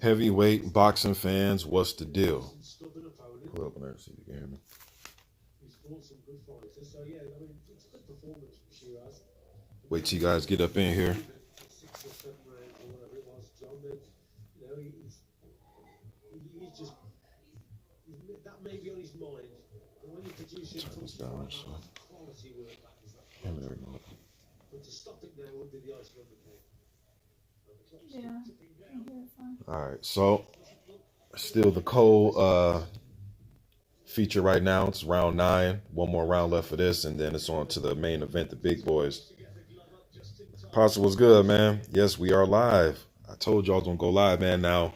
Heavyweight boxing fans, what's the deal? Pull up on there, see if you can hear me. Wait till you guys get up in here. Turn this down. So. Yeah. All right, so still the Cole feature right now. It's round 9. One more round left for this, and then it's on to the main event, the big boys. Pastor, what's good, man? Yes, we are live. I told you I was gonna go live, man. Now,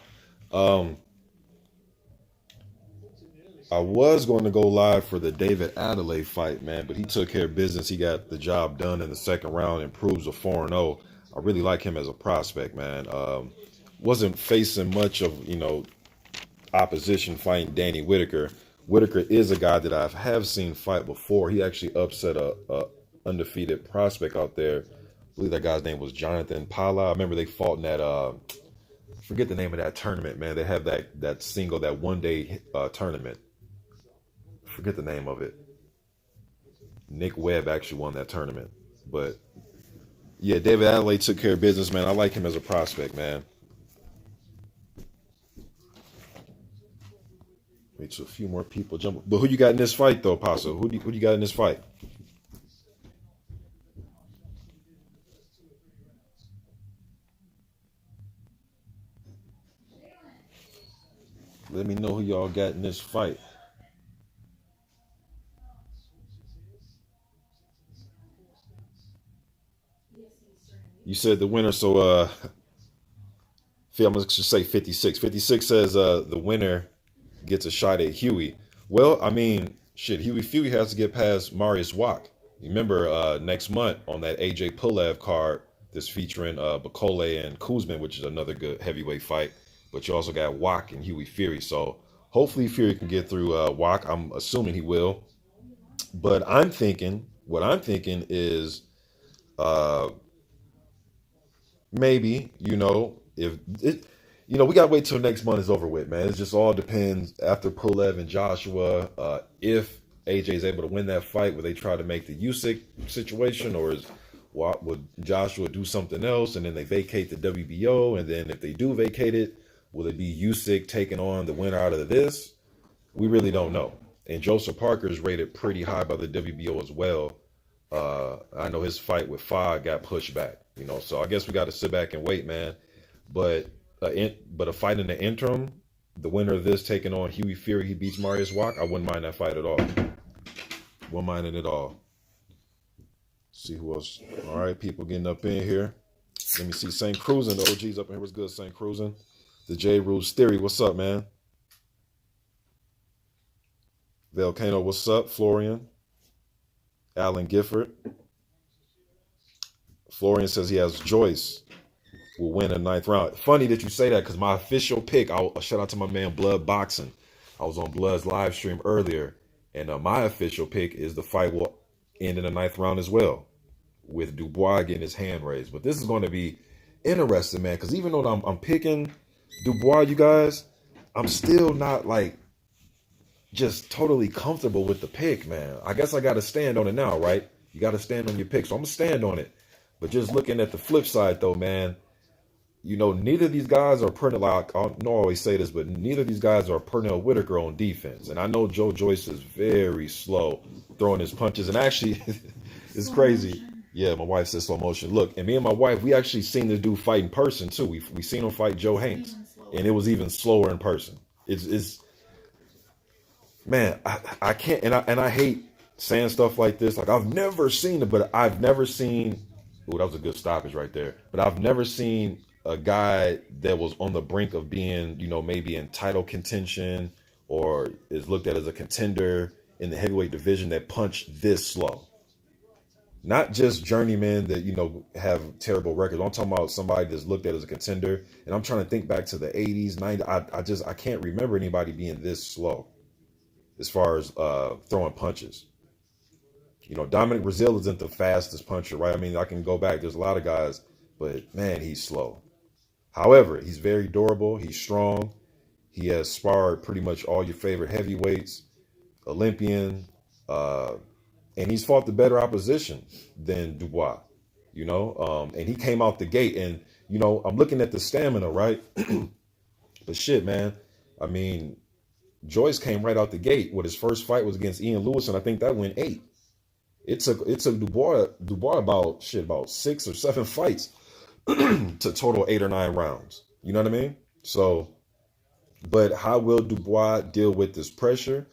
I was going to go live for the David Adelaide fight, man, but he took care of business. He got the job done in the second round, improves a 4-0. I really like him as a prospect, man. Wasn't facing much of, opposition fighting Danny Whitaker. Whitaker is a guy that I have seen fight before. He actually upset a undefeated prospect out there. I believe that guy's name was Jonathan Pala. I remember they fought in that, forget the name of that tournament, man. They have that single, that one-day tournament. Forget the name of it. Nick Webb actually won that tournament. But, yeah, David Adelaide took care of business, man. I like him as a prospect, man. Wait till a few more people jump. But who you got in this fight, though, Paso? Who do you got in this fight? Let me know who y'all got in this fight. You said the winner, so I'm gonna just say 56. 56 says the winner gets a shot at Huey. Well, I mean, shit, Huey has to get past Marius Wack. You remember next month on that AJ Pulev card, that's featuring Bacole and Kuzman, which is another good heavyweight fight. But you also got Wack and Huey Fury. So hopefully Fury can get through Wack. I'm assuming he will. But what I'm thinking is maybe, if it, we got to wait till next month is over with, man. It just all depends after Pulev and Joshua. If AJ is able to win that fight, will they try to make the Usyk situation, or would Joshua do something else and then they vacate the WBO? And then if they do vacate it, will it be Usyk taking on the winner out of this? We really don't know. And Joseph Parker is rated pretty high by the WBO as well. I know his fight with Fogg got pushed back, so I guess we got to sit back and wait, man. But a fight in the interim, the winner of this taking on Huey Fury, he beats Marius Wack, I wouldn't mind that fight at all. Wouldn't mind it at all. See who else. All right, people getting up in here. Let me see St. Cruising. The OG's up in here. What's good, St. Cruising? The J Rules Theory. What's up, man? Volcano, what's up? Florian. Alan Gifford. Florian says he has Joyce will win a 9th round. Funny that you say that, because my official pick, I'll shout out to my man Blood Boxing. I was on Blood's live stream earlier, and my official pick is the fight will end in the 9th round as well, with Dubois getting his hand raised. But this is going to be interesting, man, because even though I'm picking Dubois, you guys, I'm still not just totally comfortable with the pick, man. I guess I got to stand on it now, right? You got to stand on your pick, so I'm going to stand on it. But just looking at the flip side, though, man, neither of these guys are perennial. I know I always say this, but neither of these guys are Pernell Whitaker on defense. And I know Joe Joyce is very slow throwing his punches. And actually, it's crazy. Yeah, my wife says slow motion. Look, and me and my wife, we actually seen this dude fight in person, too. We seen him fight Joe Hanks. And it was even slower in person. It's man, I can't, and I hate saying stuff like this. Like, I've never seen it, but I've never seen, oh, that was a good stoppage right there. But I've never seen a guy that was on the brink of being, maybe in title contention or is looked at as a contender in the heavyweight division that punched this slow. Not just journeymen that, have terrible records. I'm talking about somebody that's looked at as a contender. And I'm trying to think back to the 80s, 90s. I can't remember anybody being this slow as far as throwing punches. Dominic Brazil isn't the fastest puncher, right? I mean, I can go back. There's a lot of guys, but man, he's slow. However, he's very durable. He's strong. He has sparred pretty much all your favorite heavyweights, Olympian, uh, and he's fought the better opposition than Dubois, and he came out the gate. And, I'm looking at the stamina, right? But shit, man, I mean, Joyce came right out the gate. With his first fight was against Ian Lewis, and I think that went 8. It took Dubois about 6 or 7 fights to total 8 or 9 rounds. You know what I mean? So, but how will Dubois deal with this pressure?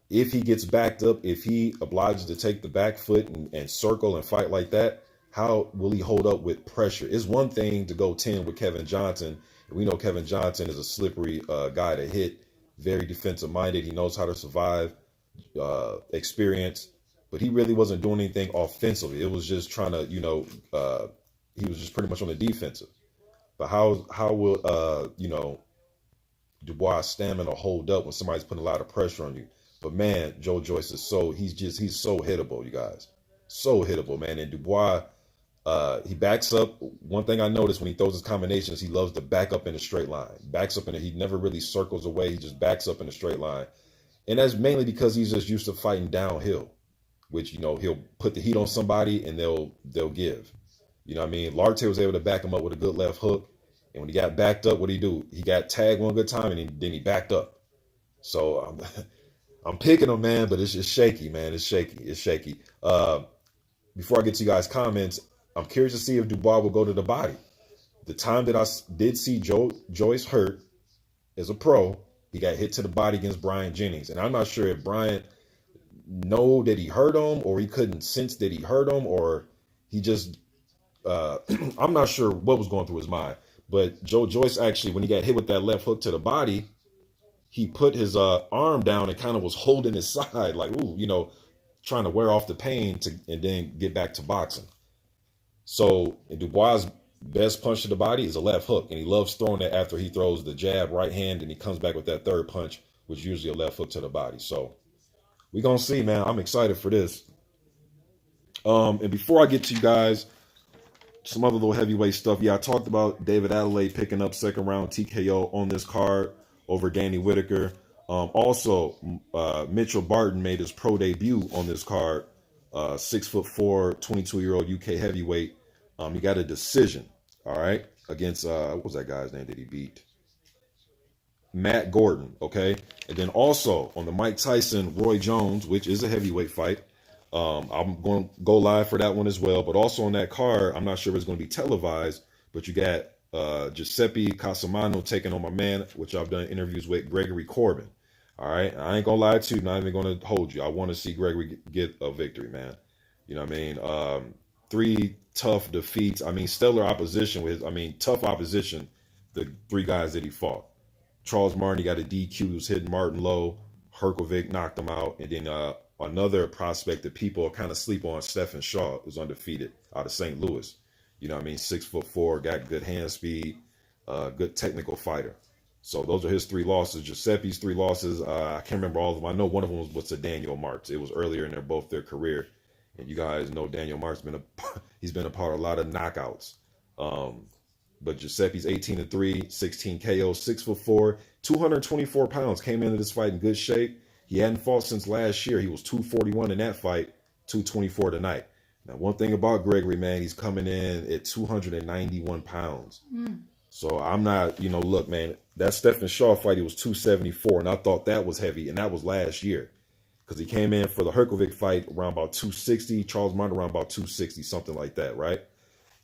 If he gets backed up, if he obliges to take the back foot and circle and fight like that, how will he hold up with pressure? It's one thing to go 10 with Kevin Johnson. We know Kevin Johnson is a slippery guy to hit, very defensive minded. He knows how to survive, experience, but he really wasn't doing anything offensively. It was just trying to, he was just pretty much on the defensive. But how will Dubois' stamina hold up when somebody's putting a lot of pressure on you? But man, Joyce is he's so hittable, you guys. So hittable, man. And Dubois, he backs up. One thing I noticed when he throws his combinations, he loves to back up in a straight line. Backs up he never really circles away. He just backs up in a straight line. And that's mainly because he's just used to fighting downhill, which, he'll put the heat on somebody and they'll give. You know what I mean? Larte was able to back him up with a good left hook. And when he got backed up, what did he do? He got tagged one good time and then he backed up. So I'm picking him, man, but it's just shaky, man. It's shaky. Before I get to you guys' comments, I'm curious to see if Dubois will go to the body. The time that I did see Joyce hurt as a pro, he got hit to the body against Brian Jennings. And I'm not sure if Brian know that he hurt him or he couldn't sense that he hurt him or he just, I'm not sure what was going through his mind. But Joyce actually, when he got hit with that left hook to the body, he put his arm down and kind of was holding his side, like, ooh, trying to wear off the pain and then get back to boxing. So Dubois' best punch to the body is a left hook, and he loves throwing it after he throws the jab right hand, and he comes back with that third punch, which is usually a left hook to the body. So we're going to see, man. I'm excited for this. And before I get to you guys, some other little heavyweight stuff. Yeah, I talked about David Adelaide picking up second round TKO on this card over Danny Whitaker. Also, Mitchell Barton made his pro debut on this card. 6'4", 22-year-old UK heavyweight. He got a decision, all right, against, what was that guy's name that he beat? Matt Gordon, okay? And then also on the Mike Tyson, Roy Jones, which is a heavyweight fight. I'm going to go live for that one as well. But also on that card, I'm not sure if it's going to be televised, but you got Giuseppe Casamano taking on my man, which I've done interviews with, Gregory Corbin. All right. I ain't going to lie to you. Not even going to hold you. I want to see Gregory get a victory, man. You know what I mean? 3 tough defeats. I mean, stellar opposition tough opposition, the 3 guys that he fought. Charles Martin, he got a DQ, he was hitting Martin low. Herkovic knocked him out. And then another prospect that people kind of sleep on, Stephen Shaw, was undefeated out of St. Louis. You know what I mean? 6'4", got good hand speed, good technical fighter. So those are his 3 losses. Giuseppe's 3 losses, I can't remember all of them. I know one of them was to Daniel Marks. It was earlier in their career. And you guys know Daniel Marks he's been a part of a lot of knockouts. But Giuseppe's 18-3, 16 KO, 6'4", 224 pounds. Came into this fight in good shape. He hadn't fought since last year. He was 241 in that fight, 224 tonight. Now, one thing about Gregory, man, he's coming in at 291 pounds. So I'm not, look, man, that Stephen Shaw fight, he was 274, and I thought that was heavy, and that was last year. Because he came in for the Herkovic fight around about 260, Charles Martin around about 260, something like that, right?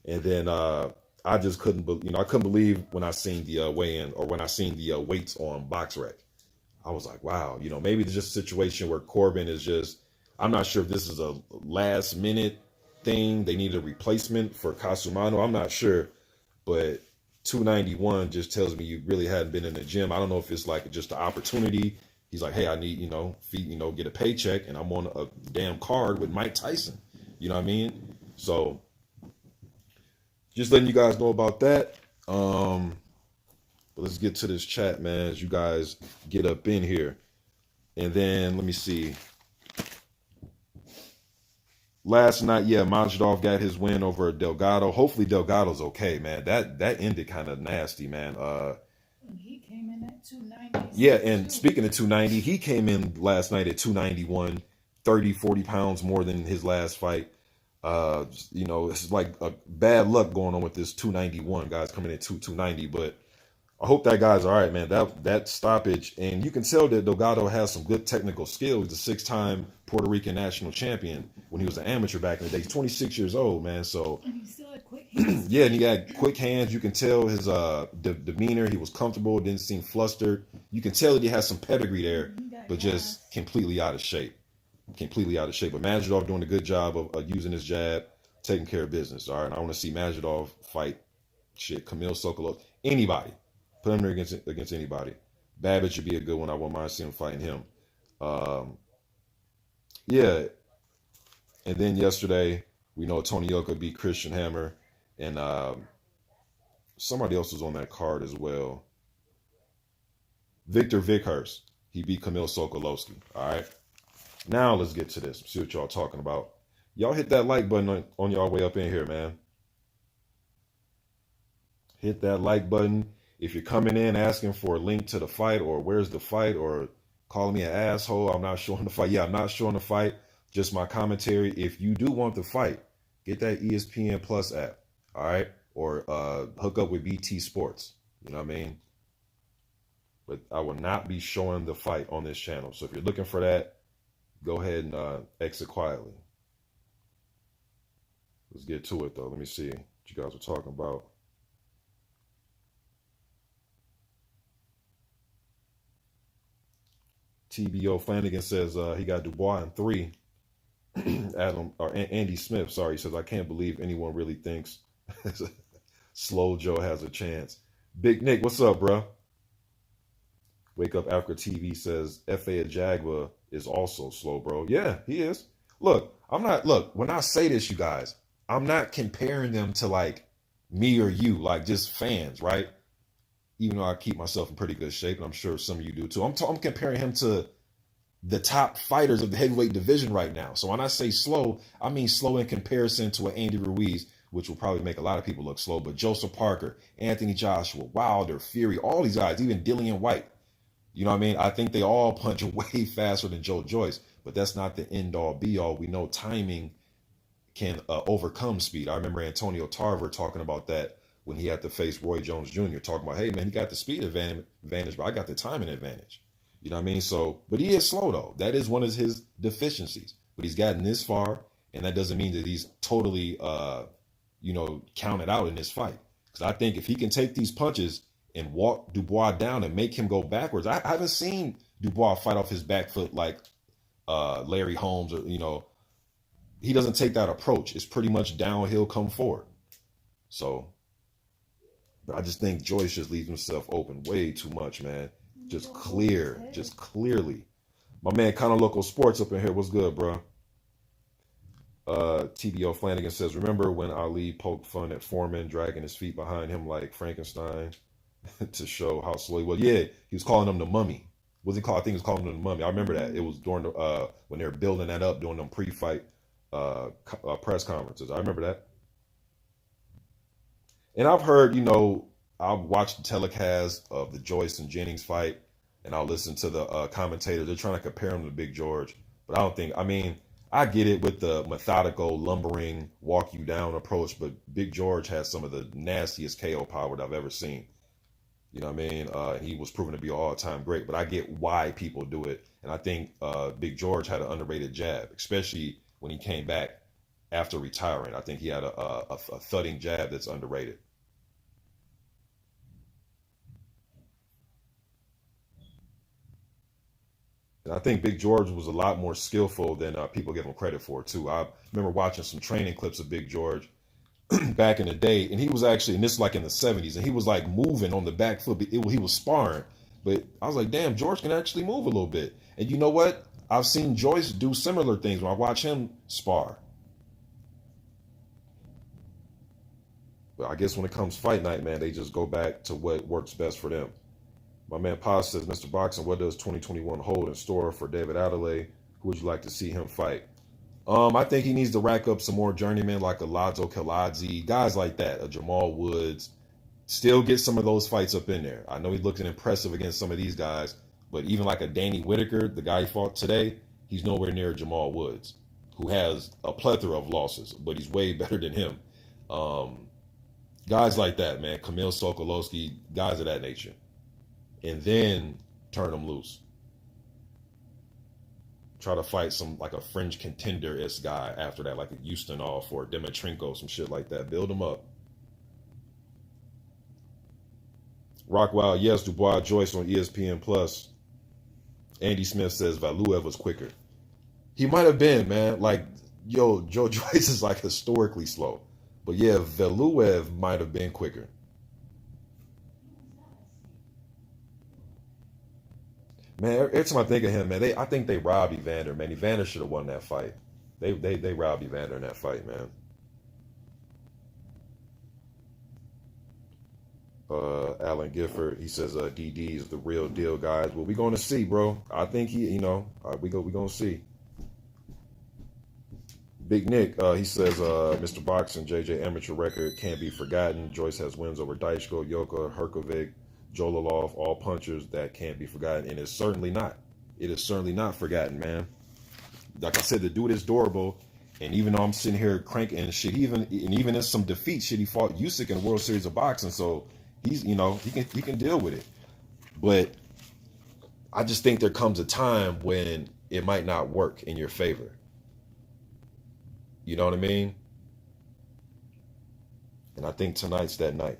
And then I just couldn't, I couldn't believe when I seen the weigh-in or when I seen the weights on BoxRec. I was like, wow, maybe it's just a situation where Corbin is just, I'm not sure if this is a last minute thing. They need a replacement for Casumano. I'm not sure, but 291 just tells me you really hadn't been in the gym. I don't know if it's like just an opportunity. He's like, hey, I need, get a paycheck, and I'm on a damn card with Mike Tyson. You know what I mean? So just letting you guys know about that. But let's get to this chat, man, as you guys get up in here. And then let me see. Last night, yeah, Majidov got his win over Delgado. Hopefully Delgado's okay, man. That ended kind of nasty, man. He came in at 290. Yeah, and speaking of 290, he came in last night at 291, 30, 40 pounds more than his last fight. It's like a bad luck going on with this 291 guys coming in 290, but I hope that guy's all right, man. That stoppage, and you can tell that Delgado has some good technical skills. He's a 6-time Puerto Rican national champion when he was an amateur back in the day. He's 26 years old, man. So and he still had quick hands. yeah, and he got quick hands. You can tell his demeanor. He was comfortable, didn't seem flustered. You can tell that he has some pedigree there, but just completely out of shape. Completely out of shape. But Majidov doing a good job of using his jab, taking care of business. All right, I want to see Majidov fight Kamil Sokolov, anybody. Put him there against anybody. Babbitt should be a good one. I wouldn't mind seeing him fighting him. Yeah. And then yesterday, we know Tony Yoka beat Christian Hammer. And somebody else was on that card as well. Victor Vickhurst. He beat Kamil Sokolowski. All right. Now let's get to this. See what y'all talking about. Y'all hit that like button on y'all way up in here, man. Hit that like button. If you're coming in asking for a link to the fight or where's the fight or calling me an asshole, I'm not showing the fight. Yeah, I'm not showing the fight. Just my commentary. If you do want the fight, get that ESPN Plus app. All right. Or hook up with BT Sports. You know what I mean? But I will not be showing the fight on this channel. So if you're looking for that, go ahead and exit quietly. Let's get to it, though. Let me see what you guys were talking about. TBO Flanagan says he got Dubois in 3. Andy Smith, sorry, he says, I can't believe anyone really thinks Slow Joe has a chance. Big Nick, what's up, bro? Wake Up Africa TV says F.A. Ajagba is also slow, bro. Yeah, he is. Look, when I say this, you guys, I'm not comparing them to like me or you, like just fans, right? Even though I keep myself in pretty good shape, and I'm sure some of you do too. I'm comparing him to the top fighters of the heavyweight division right now. So when I say slow, I mean slow in comparison to an Andy Ruiz, which will probably make a lot of people look slow, but Joseph Parker, Anthony Joshua, Wilder, Fury, all these guys, even Dillian White. You know what I mean? I think they all punch way faster than Joe Joyce, but that's not the end-all, be-all. We know timing can overcome speed. I remember Antonio Tarver talking about that when he had to face Roy Jones Jr., talking about, hey, man, he got the speed advantage, but I got the timing advantage. You know what I mean? So, but he is slow, though. That is one of his deficiencies. But he's gotten this far, and that doesn't mean that he's totally, counted out in this fight. Because I think if he can take these punches and walk Dubois down and make him go backwards. I haven't seen Dubois fight off his back foot like Larry Holmes, or he doesn't take that approach. It's pretty much downhill, come forward. So, but I just think Joyce just leaves himself open way too much, man. Just clearly. My man, kind of local sports up in here. What's good, bro? TBO Flanagan says, remember when Ali poked fun at Foreman, dragging his feet behind him like Frankenstein? To show how slow he was. Yeah, he was calling him the mummy. Was he called? I think he was calling him the mummy. I remember that. It was during the when they were building that up, doing them pre-fight press conferences. I remember that. And I've heard, I've watched the telecast of the Joyce and Jennings fight, and I'll listen to the commentators. They're trying to compare him to Big George, but I get it with the methodical, lumbering, walk you down approach, but Big George has some of the nastiest KO power that I've ever seen. You know what I mean? He was proven to be an all-time great, but I get why people do it. And I think Big George had an underrated jab, especially when he came back after retiring. I think he had a thudding jab that's underrated. And I think Big George was a lot more skillful than people give him credit for, too. I remember watching some training clips of Big George back in the day, and he was actually, and this is like in the 70s, and he was like moving on the back foot. He was sparring, but I was like, damn, George can actually move a little bit. And you know what? I've seen Joyce do similar things when I watch him spar. But I guess when it comes fight night, man, they just go back to what works best for them. My man Paz says, Mr. Boxing, what does 2021 hold in store for David Adelaide? Who would you like to see him fight? I think he needs to rack up some more journeymen like a Lazo Kaladze, guys like that, a Jamal Woods. Still get some of those fights up in there. I know he looked impressive against some of these guys, but even like a Danny Whitaker, the guy he fought today, he's nowhere near Jamal Woods, who has a plethora of losses, but he's way better than him. Guys like that, man, Kamil Sokolowski, guys of that nature. And then turn them loose. Try to fight some like a fringe contender-ish guy after that, like a Ustinov or Dimitrenko, some shit like that. Build them up. Rockwild, yes, Dubois, Joyce on ESPN Plus. Andy Smith says Valuev was quicker. He might have been, man. Like, yo, Joe Joyce is like historically slow. But yeah, Valuev might have been quicker. Man, every time I think of him, man, I think they robbed Evander, man. Evander should have won that fight. They robbed Evander in that fight, man. Alan Gifford, he says DD is the real deal, guys. Well, we're gonna see, bro. I think we gonna see. Big Nick, he says Mr. Boxing, JJ amateur record can't be forgotten. Joyce has wins over Daichko, Yoka, Herkovic, Jolalov, all punchers that can't be forgotten, and it's certainly not. It is certainly not forgotten, man. Like I said, the dude is durable, and even though I'm sitting here cranking and shit, even in some defeat, shit, he fought Usyk in the World Series of Boxing, so he's he can deal with it. But I just think there comes a time when it might not work in your favor. You know what I mean? And I think tonight's that night.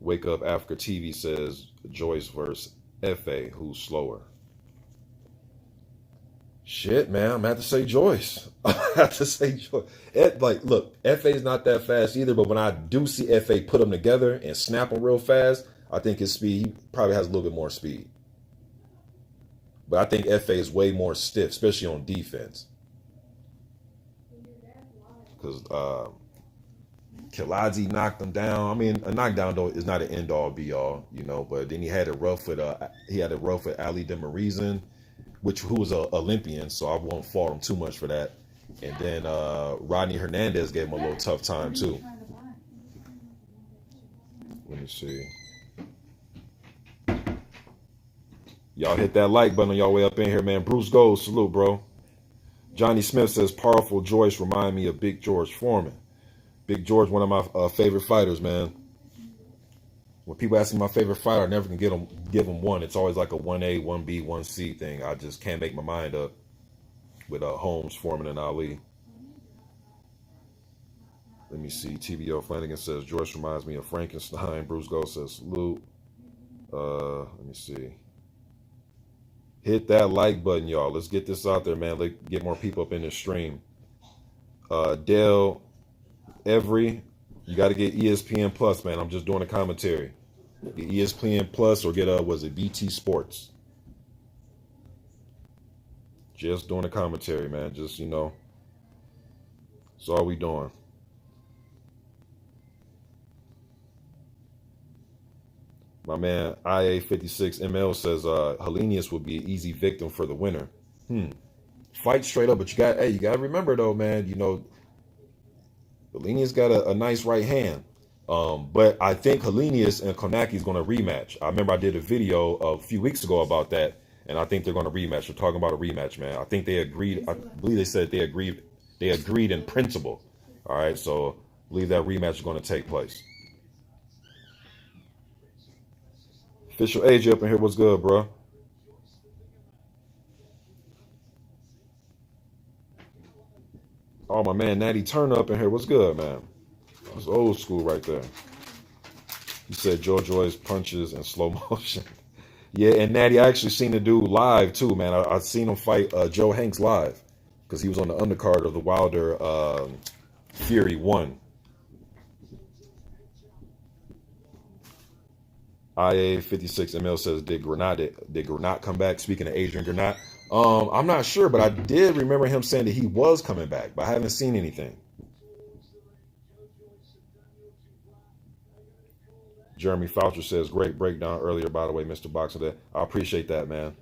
Wake Up Africa TV says Joyce versus FA, who's slower. Shit, man, I'm gonna have to say Joyce. I have to say Joyce. Look, FA's not that fast either, but when I do see FA put them together and snap them real fast, I think his speed, he probably has a little bit more speed. But I think FA is way more stiff, especially on defense. Because Kaladze knocked him down. I mean, a knockdown though is not an end all be all, you know. But then he had it rough with Ali Demirezen, who was an Olympian, so I won't fault him too much for that. And then Rodney Hernandez gave him a little tough time too. Let me see. Y'all hit that like button on y'all way up in here, man. Bruce Gold, salute, bro. Johnny Smith says, powerful Joyce remind me of Big George Foreman. Big George, one of my favorite fighters, man. When people ask me my favorite fighter, I never can give them one. It's always like a 1A, 1B, 1C thing. I just can't make my mind up with Holmes, Foreman, and Ali. Let me see. TBO Flanagan says, Joyce reminds me of Frankenstein. Bruce Gold says, salute. Let me see. Hit that like button, y'all. Let's get this out there, man. Let's get more people up in the stream. Dale Every, you got to get ESPN Plus, man. I'm just doing a commentary. Get ESPN Plus or get BT Sports. Just doing a commentary, man. Just, that's all we doing. My man IA56ML says Helenius will be an easy victim for the winner. Fight straight up, but you got to remember though, man. Helenius got a nice right hand. But I think Helenius and Konaki is going to rematch. I remember I did a video a few weeks ago about that, and I think they're going to rematch. We're talking about a rematch, man. I think they agreed. I believe they said they agreed. They agreed in principle. All right, so I believe that rematch is going to take place. Official AJ up in here, what's good, bro? Oh, my man, Natty Turner up in here, what's good, man? That's old school right there. He said Joe Joyce punches in slow motion. Yeah, and Natty, I actually seen the dude live too, man. I seen him fight Joe Hanks live because he was on the undercard of the Wilder Fury 1. IA56ML says, did Granat come back? Speaking of Adrian Granat, I'm not sure, but I did remember him saying that he was coming back, but I haven't seen anything. Jeremy Foucher says, great breakdown earlier, by the way, Mr. Boxer. I appreciate that, man.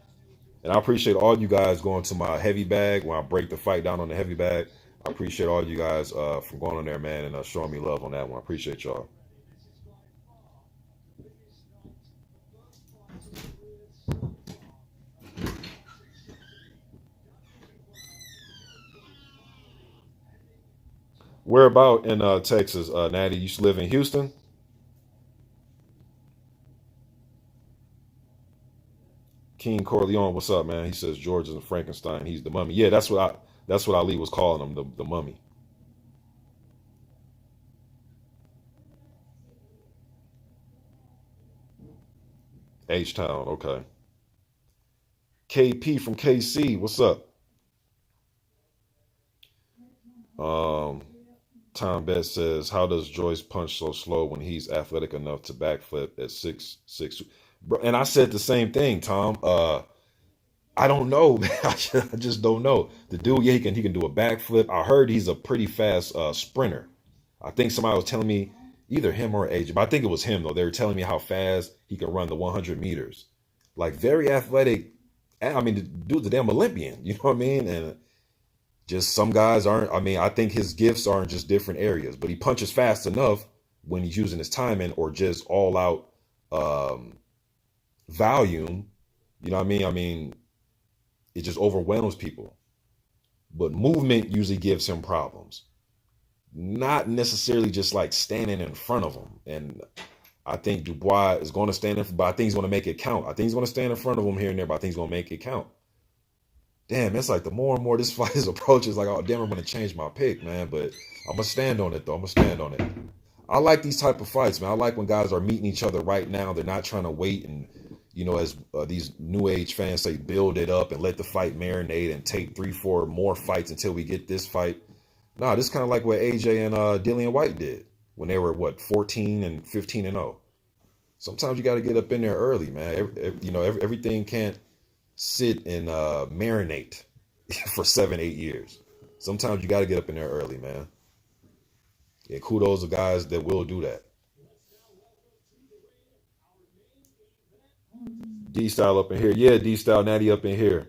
And I appreciate all you guys going to my heavy bag when I break the fight down on the heavy bag. I appreciate all you guys for going on there, man, and showing me love on that one. I appreciate y'all. Where about in Texas, Natty? You used to live in Houston? King Corleone, what's up, man? He says George is a Frankenstein. He's the mummy. Yeah, that's what Ali was calling him, the mummy. H-Town, okay. KP from KC, what's up? Tom Betts says, how does Joyce punch so slow when he's athletic enough to backflip at 6'6"? And I said the same thing, Tom. I don't know. I just don't know. The dude, yeah, he can do a backflip. I heard he's a pretty fast sprinter. I think somebody was telling me, either him or AJ, but I think it was him though. They were telling me how fast he can run the 100 meters. Like very athletic. I mean, the dude's a damn Olympian. You know what I mean? And just some guys aren't. I mean, I think his gifts are in just different areas, but he punches fast enough when he's using his timing or just all out volume. You know what I mean? I mean, it just overwhelms people. But movement usually gives him problems. Not necessarily just like standing in front of him. And I think Dubois is going to stand in, but I think he's going to make it count. I think he's going to stand in front of him here and there, but I think he's going to make it count. Damn, it's like the more and more this fight is approaching, it's like, oh, damn, I'm going to change my pick, man. But I'm going to stand on it, though. I'm going to stand on it. I like these type of fights, man. I like when guys are meeting each other right now. They're not trying to wait and, you know, as these new age fans say, build it up and let the fight marinate and take 3-4 more fights until we get this fight. Nah, this is kind of like what AJ and Dillian White did when they were, 14 and 15-0. Sometimes you got to get up in there early, man. Everything can't sit and marinate for 7-8 years. Sometimes you got to get up in there early, man. And kudos to guys that will do that. D-Style up in here. Yeah, D-Style Natty up in here.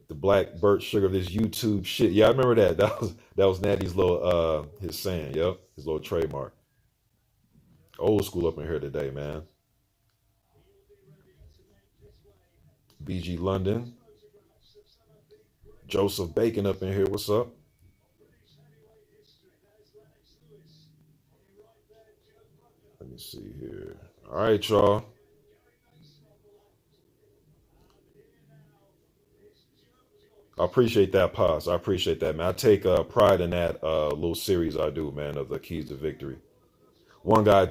The black birch sugar of this YouTube shit. Yeah, I remember that. That was Natty's little his saying, yep. His little trademark. Old school up in here today, man. BG London. Joseph Bacon up in here. What's up? Let me see here. All right, y'all. I appreciate that, Paz. I appreciate that, man. I take pride in that little series I do, man, of the keys to victory. One guy,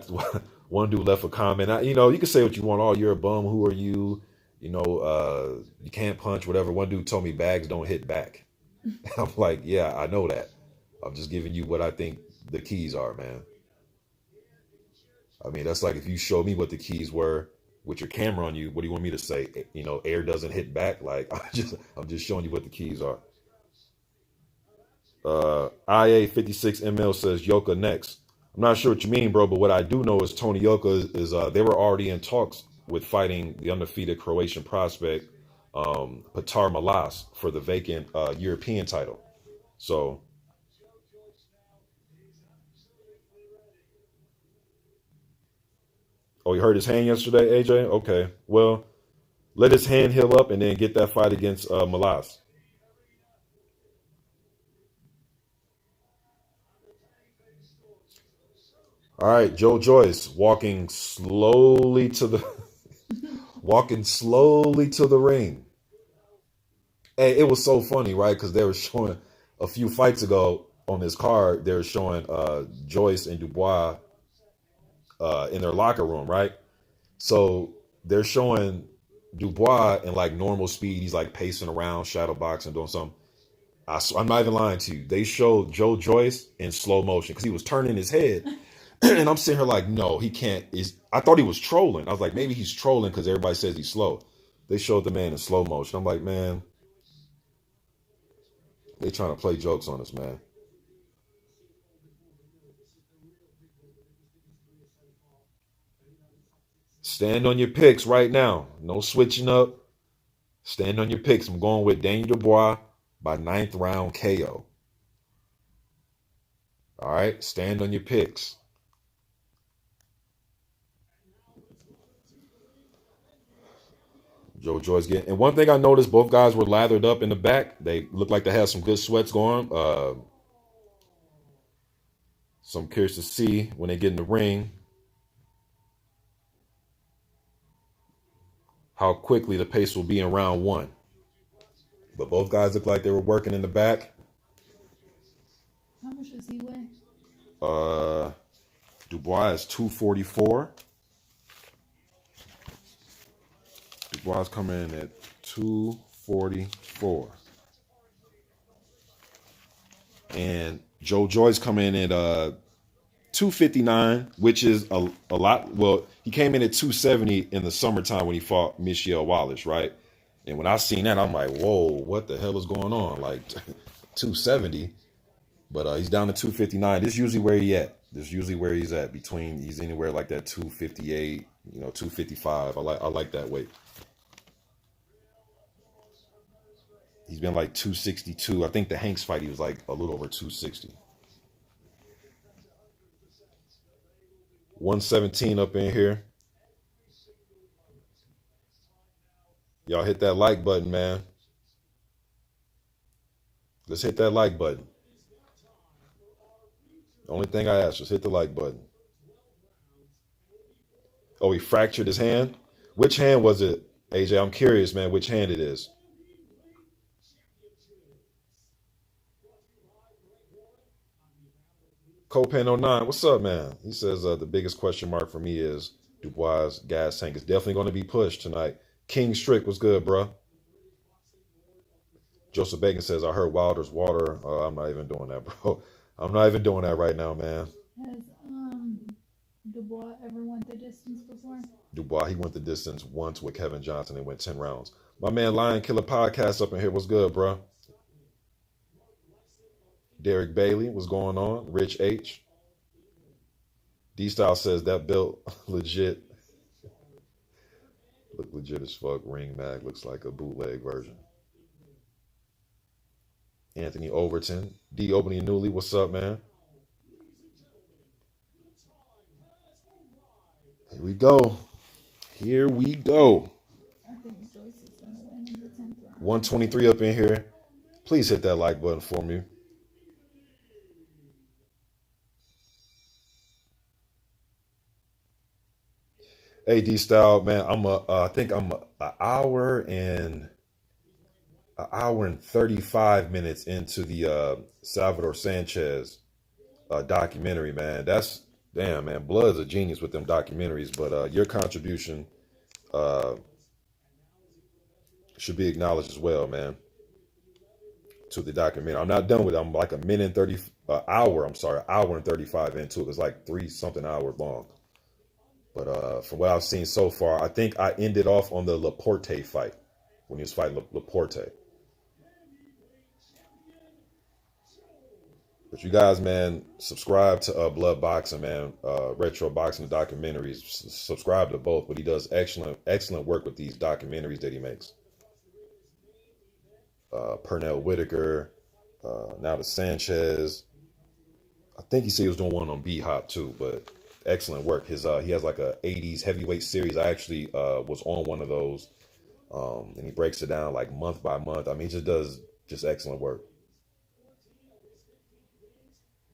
one dude left a comment. You can say what you want. Oh, you're a bum. Who are you? You can't punch, whatever. One dude told me bags don't hit back. I'm like, yeah, I know that. I'm just giving you what I think the keys are, man. I mean, that's like if you show me what the keys were with your camera on you, what do you want me to say? Air doesn't hit back. Like I'm just showing you what the keys are. IA 56ML says Yoka next. I'm not sure what you mean, bro, but what I do know is Tony Yoka is they were already in talks with fighting the undefeated Croatian prospect Petar Malas for the vacant European title. So oh, he hurt his hand yesterday, AJ? Okay. Well, let his hand heal up and then get that fight against Malas. All right, Joe Joyce walking slowly to the ring. Hey, it was so funny, right? Because they were showing a few fights ago on this card, they were showing Joyce and Dubois in their locker room, right? So they're showing Dubois in like normal speed. He's like pacing around, shadow boxing, doing something. I'm not even lying to you. They showed Joe Joyce in slow motion because he was turning his head. And I'm sitting here like, no, he can't. I thought he was trolling. I was like, maybe he's trolling because everybody says he's slow. They showed the man in slow motion. I'm like, man, they trying to play jokes on us, man. Stand on your picks right now. No switching up. Stand on your picks. I'm going with Daniel Dubois by 9th round KO. All right, stand on your picks. Joyce getting. And one thing I noticed, both guys were lathered up in the back. They looked like they had some good sweats going. So I'm curious to see when they get in the ring how quickly the pace will be in round one. But both guys look like they were working in the back. How much does he weigh? Dubois is 244. Dubois coming in at 244. And Joyce coming in at 259, which is a lot. Well, he came in at 270 in the summertime when he fought Michelle Wallace, right? And when I seen that, I'm like, whoa, what the hell is going on? Like 270. But he's down to 259. This is usually where he at. This is usually where he's at. He's anywhere like that 258, 255. I like that weight. He's been like 262. I think the Hanks fight, he was like a little over 260. 117 up in here. Y'all hit that like button, man. Let's hit that like button. The only thing I ask is hit the like button. Oh, he fractured his hand? Which hand was it, AJ? I'm curious, man, which hand it is. Copan09, what's up, man? He says the biggest question mark for me is Dubois' gas tank is definitely going to be pushed tonight. King Strick, what's good, bro? Joseph Bacon says, I heard Wilder's water. I'm not even doing that, bro. I'm not even doing that right now, man. Has Dubois ever went the distance before? Dubois, he went the distance once with Kevin Johnson and went 10 rounds. My man Lion Killer Podcast up in here. What's good, bro? Derek Bailey, what's going on? Rich H. D-Style says that built legit. Look legit as fuck. Ring Mag looks like a bootleg version. Anthony Overton. D. Opening Newly, what's up, man? Here we go. Here we go. I think Joyce is going to win in the 10th round. 123 up in here. Please hit that like button for me. Hey, D-Style, man, I think I'm an hour and 35 minutes into the Salvador Sanchez documentary, man. That's, damn, man, Blood's a genius with them documentaries, but your contribution should be acknowledged as well, man, to the documentary. I'm not done with it. I'm like an hour and 35 into it. It's like 3-something hours long. But from what I've seen so far, I think I ended off on the Laporte fight when he was fighting Laporte. But you guys, man, subscribe to Blood Boxing, man. Retro Boxing documentaries. Subscribe to both. But he does excellent work with these documentaries that he makes. Pernell Whitaker, now the Sanchez. I think he said he was doing one on B-Hop too, but excellent work. He has like a 80s heavyweight series. I actually was on one of those, and he breaks it down like month by month. I mean, he just does excellent work.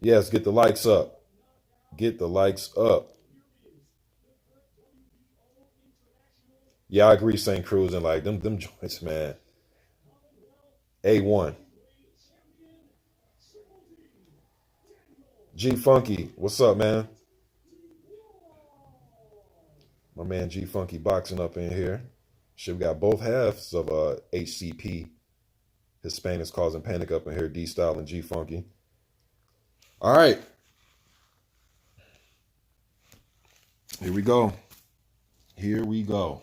Yes, get the likes up. Get the likes up. Yeah, I agree, St. Cruz, and like them joints, man. A1. G Funky, what's up, man? My man G Funky boxing up in here. Shit, we got both halves of HCP. Hispanics causing panic up in here. D Style and G Funky. All right. Here we go. Here we go.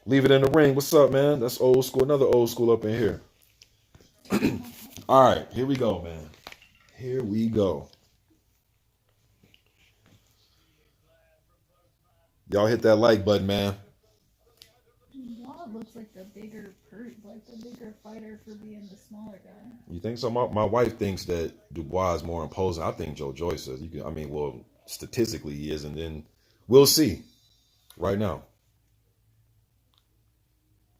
Leave it in the ring. What's up, man? That's old school. Another old school up in here. All right. Here we go, man. Here we go. Y'all hit that like button, man. Dubois looks like the bigger fighter for being the smaller guy. You think so? My wife thinks that Dubois is more imposing. I think Joyce is. Well, statistically he is, and then we'll see. Right now,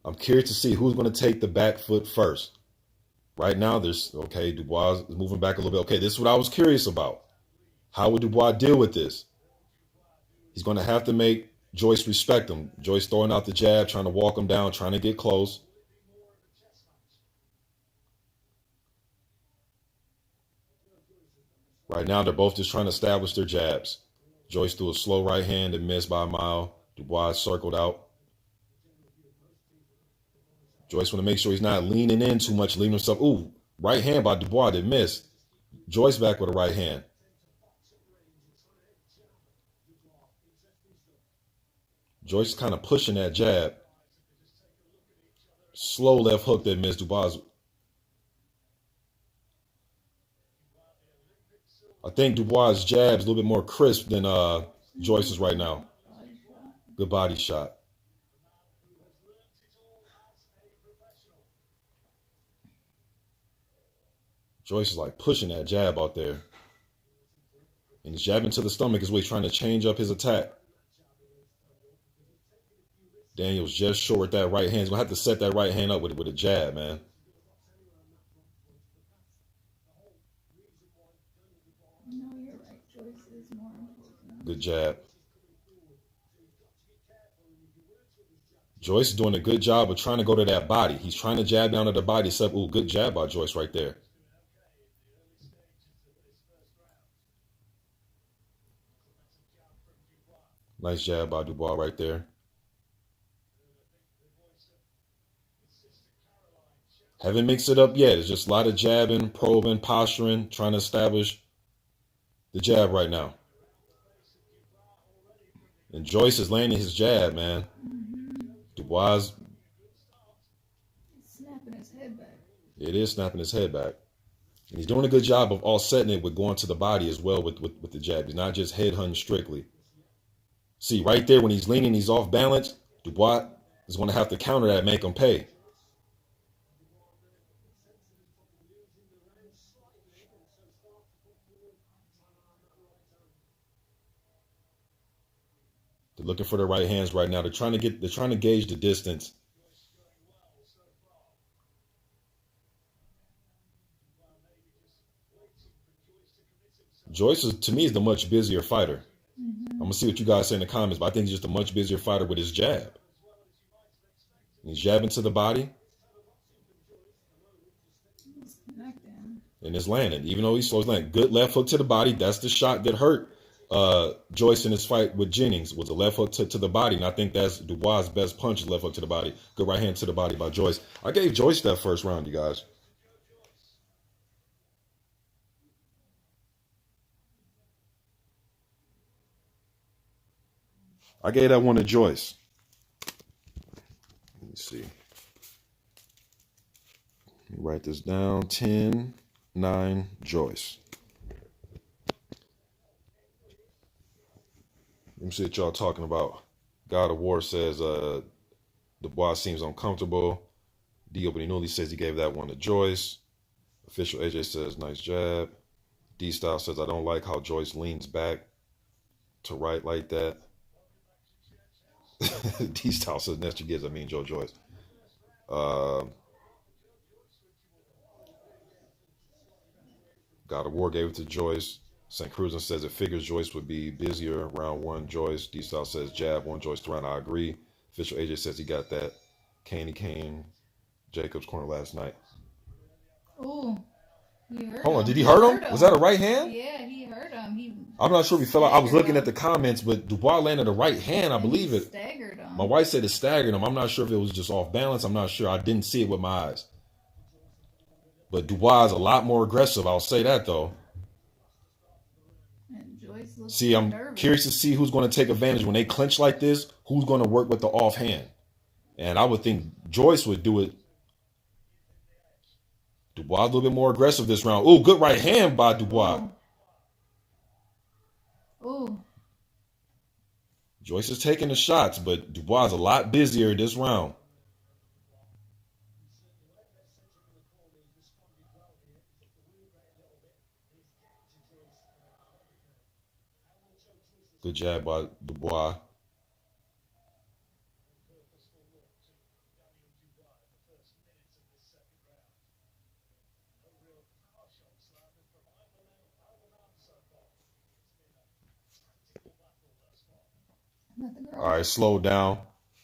I'm curious to see who's going to take the back foot first. Right now, Dubois is moving back a little bit. Okay, this is what I was curious about. How would Dubois deal with this? He's going to have to make Joyce respect him. Joyce throwing out the jab, trying to walk him down, trying to get close. Right now, they're both just trying to establish their jabs. Joyce threw a slow right hand and missed by a mile. Dubois circled out. Joyce want to make sure he's not leaning in too much, leaving himself. Ooh, right hand by Dubois that missed. Joyce back with a right hand. Joyce kind of pushing that jab. Slow left hook that missed Dubois. I think Dubois' jab is a little bit more crisp than Joyce's right now. Good body shot. Joyce is like pushing that jab out there. And he's jabbing to the stomach is what he's trying to change up his attack. Daniel's just short with that right hand. He's going to have to set that right hand up with a jab, man. No, you're right. Joyce is more important. Good jab. Joyce is doing a good job of trying to go to that body. He's trying to jab down to the body. Except, ooh, good jab by Joyce right there. Nice jab by Dubois right there. Haven't mixed it up yet. It's just a lot of jabbing, probing, posturing, trying to establish the jab right now. And Joyce is landing his jab, man. Dubois. He's snapping his head back. It is snapping his head back. And he's doing a good job of offsetting it with going to the body as well with the jab. He's not just head hunting strictly. See, right there, when he's leaning, he's off balance. Dubois is going to have to counter that and make him pay. They're looking for the right hands right now. They're trying to gauge the distance. Joyce, to me, is the much busier fighter. I'm going to see what you guys say in the comments, but I think he's just a much busier fighter with his jab. And he's jabbing to the body. He's connecting. And it's landing. Even though he's slow, he's landing. Good left hook to the body. That's the shot that hurt Joyce in his fight with Jennings, was a left hook to the body. And I think that's Dubois' best punch, is left hook to the body. Good right hand to the body by Joyce. I gave Joyce that first round, you guys. I gave that one to Joyce. Let me see. Let me write this down. 10-9 Joyce. Let me see what y'all talking about. God of War says Dubois seems uncomfortable. Dio Beninulli says he gave that one to Joyce. Official AJ says nice jab. D-Style says I don't like how Joyce leans back to right like that. D-Style says Nestor Gibbs, Joe Joyce. God of War gave it to Joyce. St. Cruzan says it figures Joyce would be busier round one. Joyce. D-Style says jab one Joyce round. I agree. Official AJ says he got that Caney Kane Jacobs corner last night. Oh, he hurt him. Hold on, did he hurt him? Was that a right hand? Yeah, he hurt him. I'm not sure if he fell out. I was looking at the comments, but Dubois landed a right hand, I believe it. Staggered him. My wife said it staggered him. I'm not sure if it was just off balance. I'm not sure. I didn't see it with my eyes. But Dubois is a lot more aggressive. I'll say that, though. And Joyce looks See, I'm nervous. curious to see who's going to take advantage. When they clinch like this, who's going to work with the offhand? And I would think Joyce would do it. Dubois a little bit more aggressive this round. Oh, good right hand by Dubois. Oh. Joyce is taking the shots, but Dubois is a lot busier this round. Good jab by Dubois. All right, slow down.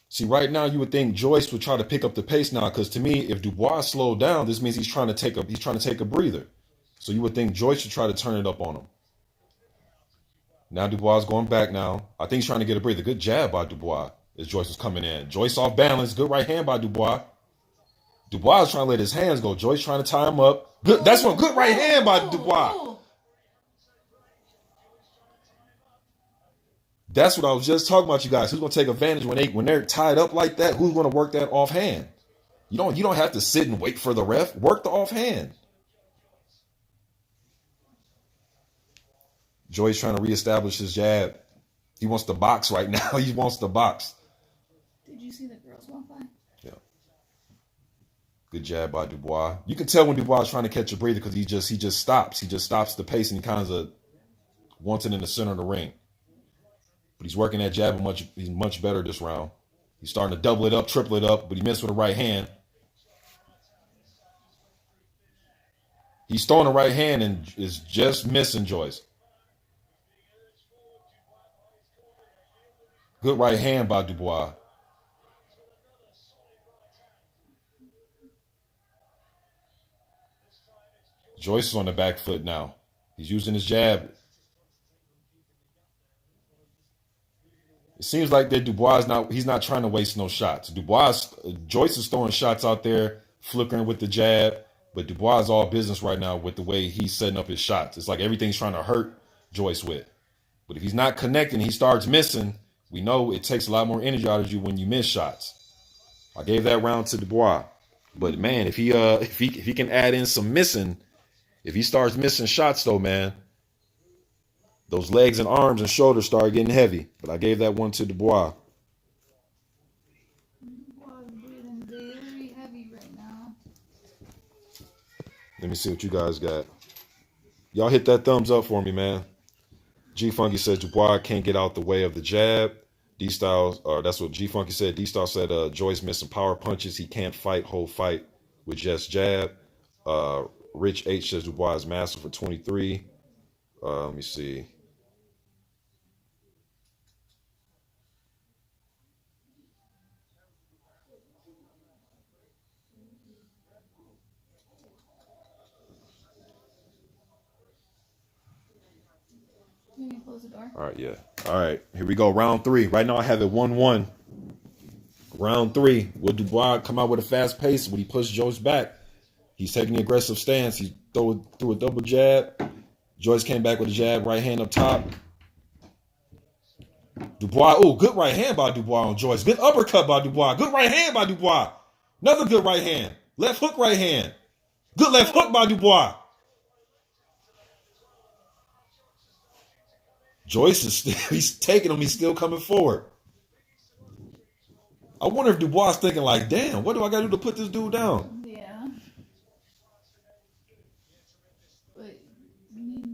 See, right now you would think Joyce would try to pick up the pace now, because to me, if Dubois slowed down, this means he's trying to take a breather. So you would think Joyce should try to turn it up on him. Now Dubois is going back now. I think he's trying to get a breather. Good jab by Dubois as Joyce was coming in. Joyce off balance. Good right hand by Dubois. Dubois is trying to let his hands go. Joyce trying to tie him up. Good. That's one. Good right hand by Dubois. That's what I was just talking about, you guys. Who's going to take advantage when they're tied up like that? Who's going to work that offhand? You don't have to sit and wait for the ref. Work the offhand. Joyce trying to reestablish his jab. He wants to box right now. He wants to box. Did you see the girls walk by? Yeah. Good jab by Dubois. You can tell when Dubois is trying to catch a breather because he just stops. He just stops the pace and he kind of wants it in the center of the ring. But he's working that jab he's much better this round. He's starting to double it up, triple it up, but he missed with the right hand. He's throwing the right hand and is just missing Joyce. Good right hand by Dubois. Joyce is on the back foot now. He's using his jab. It seems like that Dubois he's not trying to waste no shots. Joyce is throwing shots out there, flickering with the jab, but Dubois is all business right now with the way he's setting up his shots. It's like everything's trying to hurt Joyce with. But if he's not connecting, he starts missing. We know it takes a lot more energy out of you when you miss shots. I gave that round to Dubois. But man, if he can add in some missing, if he starts missing shots though, man, those legs and arms and shoulders start getting heavy. But I gave that one to Dubois. Dubois is breathing very heavy right now. Let me see what you guys got. Y'all hit that thumbs up for me, man. G Funky says Dubois can't get out the way of the jab. D Styles, or that's what G Funky said. D Styles said Joyce missing power punches. He can't whole fight with just jab. Rich H says Dubois is master for 23. Let me see. You can close the door. All right, yeah. All right, here we go. Round 3. Right now I have it 1-1. Round 3. Will Dubois come out with a fast pace? Will he push Joyce back? He's taking the aggressive stance. He threw a double jab. Joyce came back with a jab, right hand up top. Dubois, good right hand by Dubois on Joyce. Good uppercut by Dubois. Good right hand by Dubois. Another good right hand. Left hook right hand. Good left hook by Dubois. Joyce he's taking him. He's still coming forward. I wonder if Dubois is thinking like, damn, what do I got to do to put this dude down? Yeah. But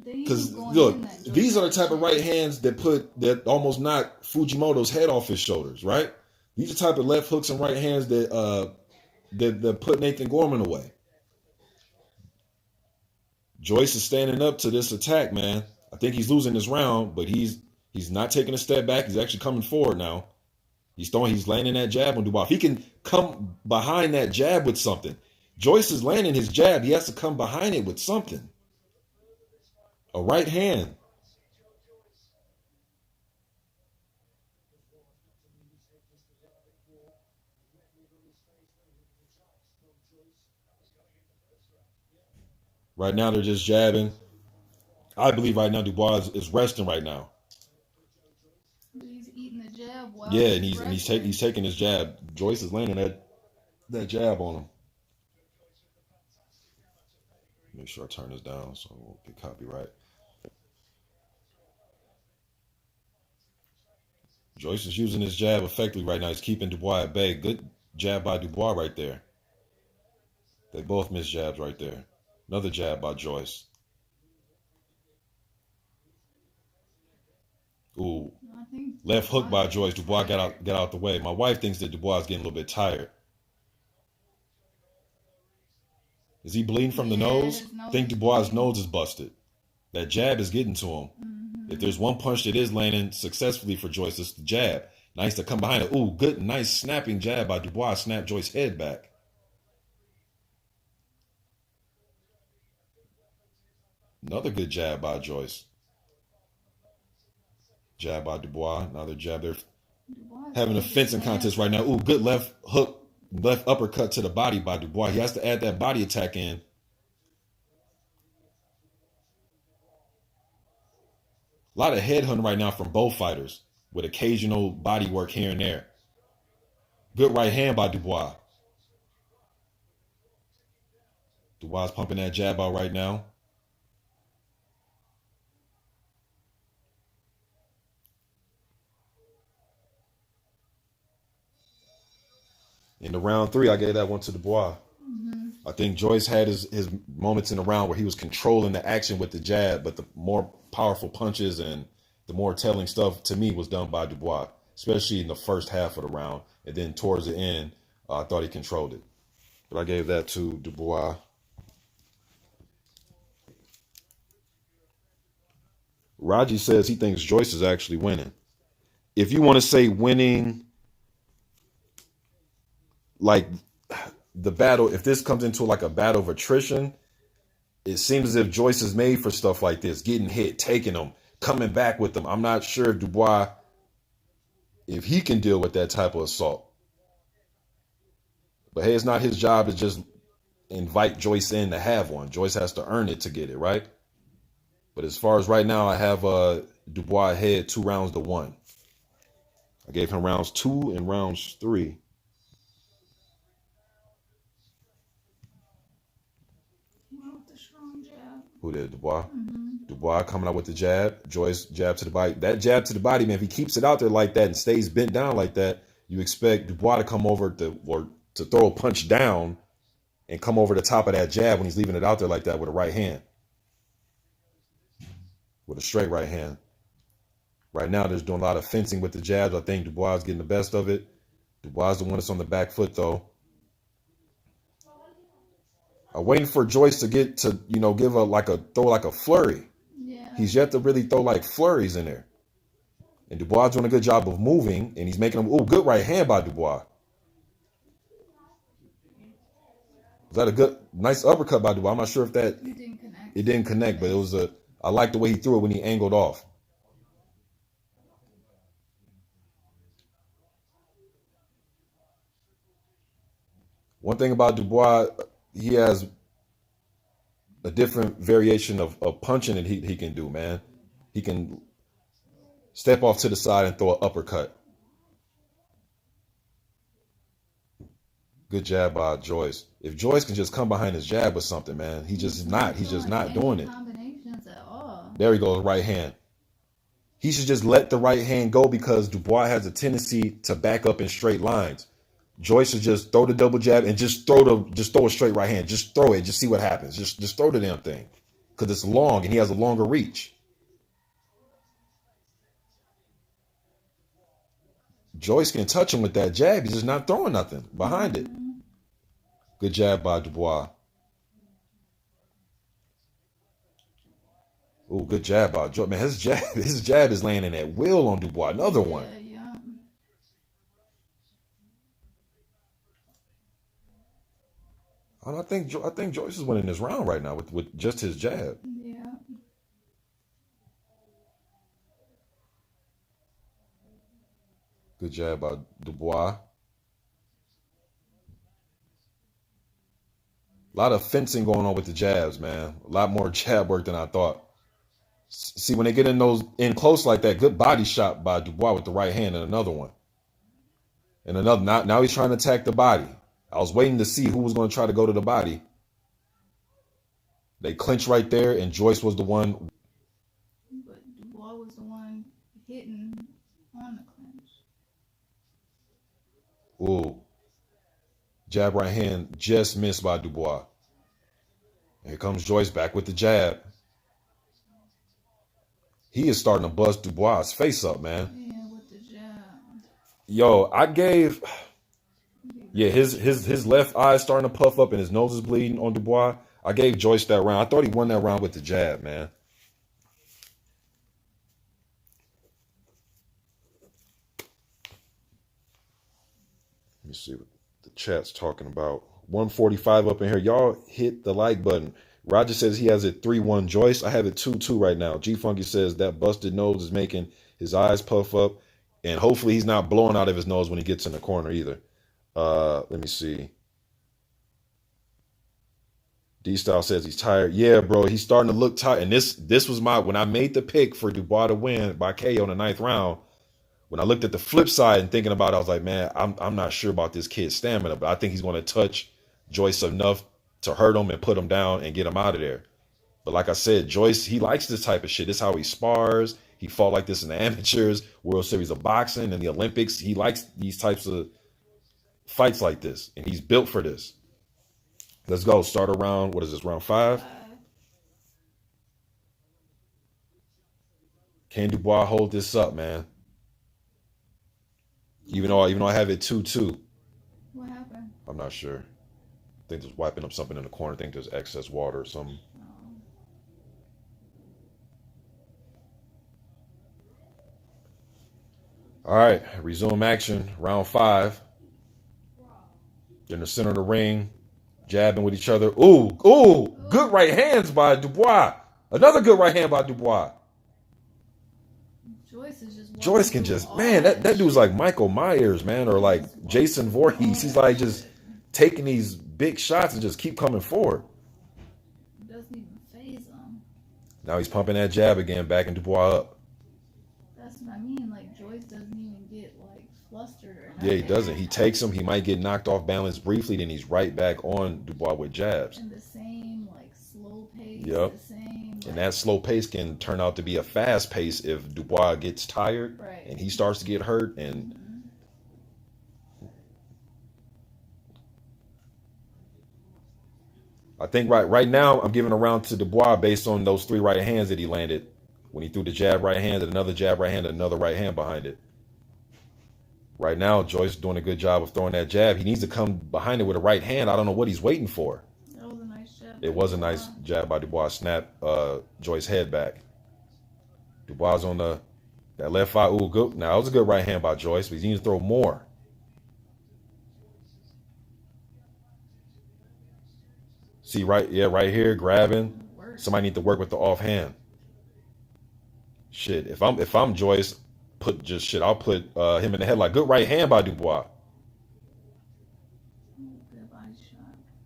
because look, these are the type of right hands that almost knock Fujimoto's head off his shoulders, right? These are the type of left hooks and right hands that put Nathan Gorman away. Joyce is standing up to this attack, man. I think he's losing this round, but he's not taking a step back. He's actually coming forward now. He's landing that jab on Dubois. If he can come behind that jab with something. Joyce is landing his jab. He has to come behind it with something. A right hand. Right now they're just jabbing. I believe right now Dubois is resting right now. He's eating the jab while yeah, and he's taking his jab. Joyce is landing that jab on him. Make sure I turn this down so I won't get copyright. Joyce is using his jab effectively right now. He's keeping Dubois at bay. Good jab by Dubois right there. They both missed jabs right there. Another jab by Joyce. Ooh. Left hook by Joyce. Dubois got out the way. My wife thinks that Dubois is getting a little bit tired. Is he bleeding from the nose? I think Dubois' nose is busted. That jab is getting to him. If there's one punch that is landing successfully for Joyce, it's the jab. Nice to come behind it. Ooh, good, nice snapping jab by Dubois. Snap Joyce's head back. Another good jab by Joyce. Jab by Dubois. Another jab. They're having a fencing contest right now. Ooh, good left hook, left uppercut to the body by Dubois. He has to add that body attack in. A lot of head hunting right now from both fighters with occasional body work here and there. Good right hand by Dubois. Dubois pumping that jab out right now. In the round 3, I gave that one to Dubois. I think Joyce had his moments in the round where he was controlling the action with the jab, but the more powerful punches and the more telling stuff to me was done by Dubois, especially in the first half of the round. And then towards the end, I thought he controlled it. But I gave that to Dubois. Raji says he thinks Joyce is actually winning. If you want to say winning, like the battle, if this comes into like a battle of attrition, it seems as if Joyce is made for stuff like this, getting hit, taking them, coming back with them. I'm not sure if Dubois, if he can deal with that type of assault. But hey, it's not his job to just invite Joyce in to have one. Joyce has to earn it to get it, right? But as far as right now, I have Dubois ahead 2-1. I gave him rounds 2 and rounds 3. Who did? Dubois? Dubois coming out with the jab. Joyce jab to the body. That jab to the body, man, if he keeps it out there like that and stays bent down like that, you expect Dubois to come over to throw a punch down and come over the top of that jab when he's leaving it out there like that with a right hand. With a straight right hand. Right now, they're doing a lot of fencing with the jabs. I think Dubois is getting the best of it. Dubois is the one that's on the back foot, though. I'm waiting for Joyce to get to, give throw like a flurry. Yeah. He's yet to really throw like flurries in there. And Dubois doing a good job of moving, and he's making them. Oh, good right hand by Dubois. Was that a good, nice uppercut by Dubois? I'm not sure if that it didn't connect, but it was I like the way he threw it when he angled off. One thing about Dubois, he has a different variation of punching that he can do, man. He can step off to the side and throw an uppercut. Good jab by Joyce. If Joyce can just come behind his jab with something, man, he's just not doing it. Combinations at all. There he goes, right hand. He should just let the right hand go because Dubois has a tendency to back up in straight lines. Joyce should just throw the double jab and just throw a straight right hand. Just throw it. Just see what happens. Just throw the damn thing. Because it's long and he has a longer reach. Joyce can touch him with that jab. He's just not throwing nothing behind it. Good jab by Dubois. Oh, good jab by Joyce. Man, his jab is landing at will on Dubois. Another one. Yeah. I think Joyce is winning this round right now with just his jab. Yeah. Good jab by Dubois. A lot of fencing going on with the jabs, man. A lot more jab work than I thought. See, when they get in close like that, good body shot by Dubois with the right hand and another one. And another, now he's trying to attack the body. I was waiting to see who was going to try to go to the body. They clinched right there, and Joyce was the one. But Dubois was the one hitting On the clinch. Ooh. Jab right hand just missed by Dubois. Here comes Joyce back with the jab. He is starting to bust Dubois' face up, man. Yeah, with the jab. Yo, I gave... Yeah, his left eye is starting to puff up and his nose is bleeding on Dubois. I gave Joyce that round. I thought he won that round with the jab, man. Let me see what the chat's talking about. 145 up in here. Y'all hit the like button. Roger says he has it 3-1 Joyce. I have it 2-2 right now. G Funky says that busted nose is making his eyes puff up. And hopefully he's not blowing out of his nose when he gets in the corner either. Let me see. D-Style says he's tired. Yeah, bro, he's starting to look tired. And this was when I made the pick for Dubois to win by KO in the 9th round. When I looked at the flip side and thinking about it, I was like, man, I'm not sure about this kid's stamina, but I think he's going to touch Joyce enough to hurt him and put him down and get him out of there. But like I said, Joyce, he likes this type of shit. This is how he spars. He fought like this in the amateurs, World Series of Boxing, and the Olympics. He likes these types of fights like this, and he's built for this. Let's go. Start around, what is this, round 5? Can Dubois hold this up, man? Even though I have it 2-2. What happened? I'm not sure. I think there's wiping up something in the corner. I think there's excess water or something. All right, resume action. Round 5. In the center of the ring, jabbing with each other. Ooh, good right hands by Dubois. Another good right hand by Dubois. Joyce can just, man, that dude's like Michael Myers, man, or like Jason Voorhees. He's like just taking these big shots and just keep coming forward. It doesn't even phase him. Now he's pumping that jab again, backing Dubois up. That's what I mean. Like Joyce doesn't even get like flustered or nothing. Yeah, he doesn't. He takes him. He might get knocked off balance briefly, then he's right back on Dubois with jabs. And the same like slow pace. Yep. The same. And that slow pace can turn out to be a fast pace if Dubois gets tired and he starts to get hurt. And I think right now I'm giving a round to Dubois based on those 3 right hands that he landed when he threw the jab right hand and another jab right hand and another right hand behind it. Right now, Joyce is doing a good job of throwing that jab. He needs to come behind it with a right hand. I don't know what he's waiting for. That was a nice jab. It was a nice jab by Dubois. Snap Joyce's head back. Dubois on that left eye. Ooh, good. Now, it was a good right hand by Joyce, but he needs to throw more. See, right here, grabbing. Somebody need to work with the offhand. Shit, if I'm Joyce, I'll put him in the headlock. Good right hand by Dubois.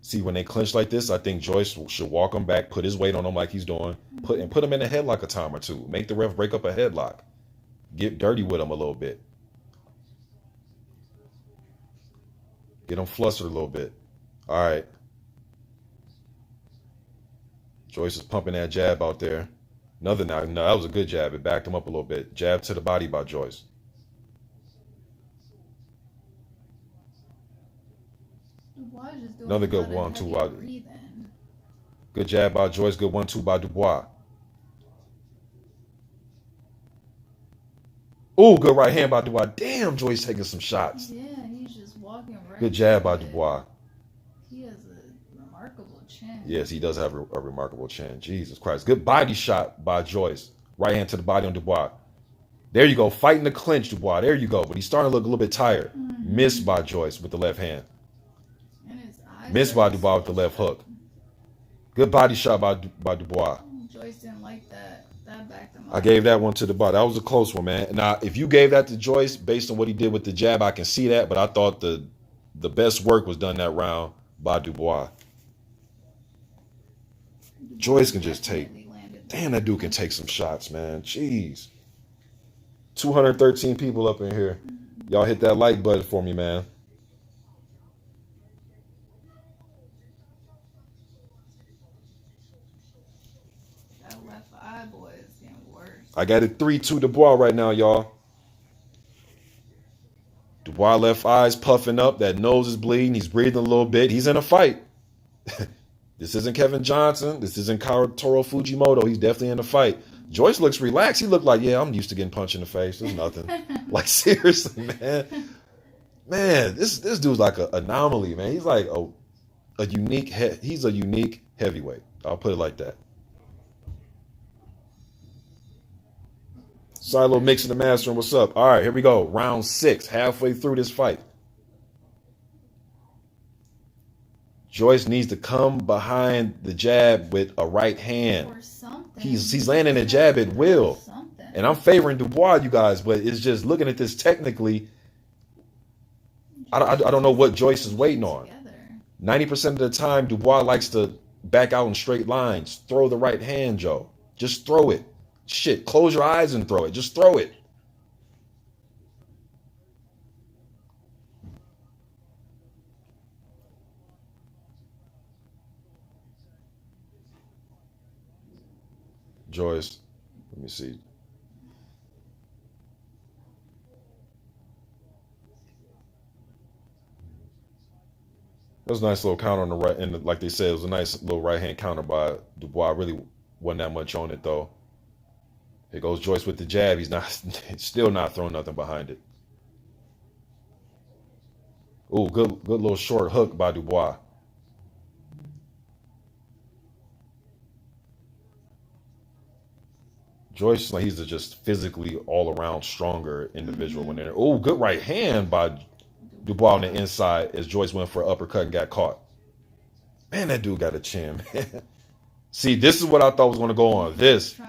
See, when they clinch like this, I think Joyce should walk him back, put his weight on him like he's doing, put him in a headlock a time or two. Make the ref break up a headlock. Get dirty with him a little bit. Get him flustered a little bit. All right. Joyce is pumping that jab out there. No, that was a good jab. It backed him up a little bit. Jab to the body by Joyce. Another good 1-2 by. Good jab by Joyce. Good 1-2 by Dubois. Ooh, good right hand by Dubois. Damn, Joyce taking some shots. Yeah, he's just walking right. Good jab by Dubois. He has a remarkable chin. Yes, he does have a remarkable chin. Jesus Christ. Good body shot by Joyce. Right hand to the body on Dubois. There you go. Fighting the clinch, Dubois. There you go. But he's starting to look a little bit tired. Missed by Joyce with the left hand. Missed by Dubois with the left hook. Good body shot by Dubois. Joyce didn't like that. That backed him up. I gave that one to Dubois. That was a close one, man. Now, if you gave that to Joyce based on what he did with the jab, I can see that. But I thought the best work was done that round by Dubois. Joyce can just take. Damn, that dude can take some shots, man. Jeez. 213 people up in here. Y'all hit that like button for me, man. That left eye boy is getting worse. I got it 3-2 Dubois right now, y'all. Dubois left eye's puffing up. That nose is bleeding. He's breathing a little bit. He's in a fight. This isn't Kevin Johnson. This isn't Toro Fujimoto. He's definitely in a fight. Joyce looks relaxed. He looked like, yeah, I'm used to getting punched in the face. There's nothing. Like, seriously, man. Man, this dude's like an anomaly, man. He's like a unique he's a unique heavyweight. I'll put it like that. Silo mixing the master. What's up? All right, here we go. Round 6, halfway through this fight. Joyce needs to come behind the jab with a right hand. Or something. He's landing a jab at will. Something. And I'm favoring Dubois, you guys, but it's just looking at this technically, I don't know what Joyce is waiting on. 90% of the time, Dubois likes to back out in straight lines. Throw the right hand, Joe. Just throw it. Shit, close your eyes and throw it. Just throw it. Joyce, let me see. That was a nice little counter on the right, and like they said, it was a nice little right hand counter by Dubois. Really wasn't that much on it though. Here goes Joyce with the jab. He's not, still not throwing nothing behind it. Ooh, good little short hook by Dubois. Joyce, like he's a just physically all around stronger individual when they're. Oh, good right hand by Dubois on the inside as Joyce went for an uppercut and got caught. Man, that dude got a chin, man. See, this is what I thought was going to go on. This.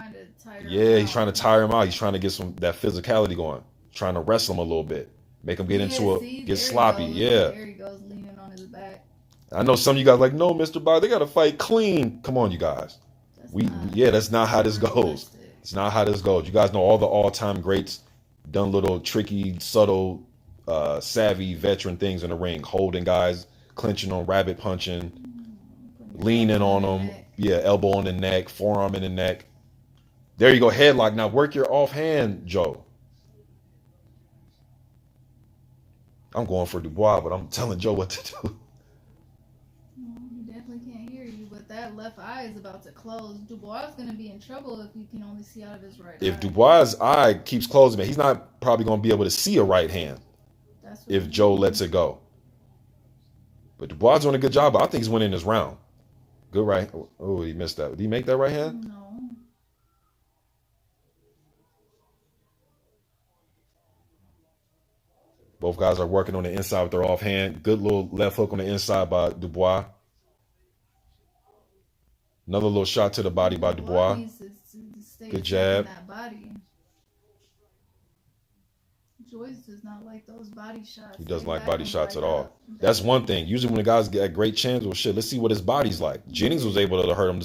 Yeah, he's trying to tire him out. He's trying to get that physicality going. Trying to wrestle him a little bit. Make him get sloppy. Yeah. There he goes, leaning on his back. I know some of you guys are like, no, Mr. Bob, they got to fight clean. Come on, you guys. That's not how this goes. It's not how this goes. You guys know all the all-time greats done little tricky, subtle, savvy veteran things in the ring. Holding guys, clinching on, rabbit punching, leaning on them. Yeah, elbow in the neck, forearm in the neck. There you go, headlock. Now work your offhand, Joe. I'm going for Dubois, but I'm telling Joe what to do. He definitely can't hear you, but that left eye is about to close. Dubois is going to be in trouble if he can only see out of his right eye. If Dubois' eye keeps closing, man, he's not probably going to be able to see a right hand if Joe lets it go. But Dubois is doing a good job. I think he's winning this round. Good right. Oh, he missed that. Did he make that right hand? No. Both guys are working on the inside with their offhand. Good little left hook on the inside by Dubois. Another little shot to the body by Dubois. Good jab. Joyce does not like those body shots. He doesn't like body shots at all. That's one thing. Usually when the guys get great chins, well, shit, let's see what his body's like. Jennings was able to hurt him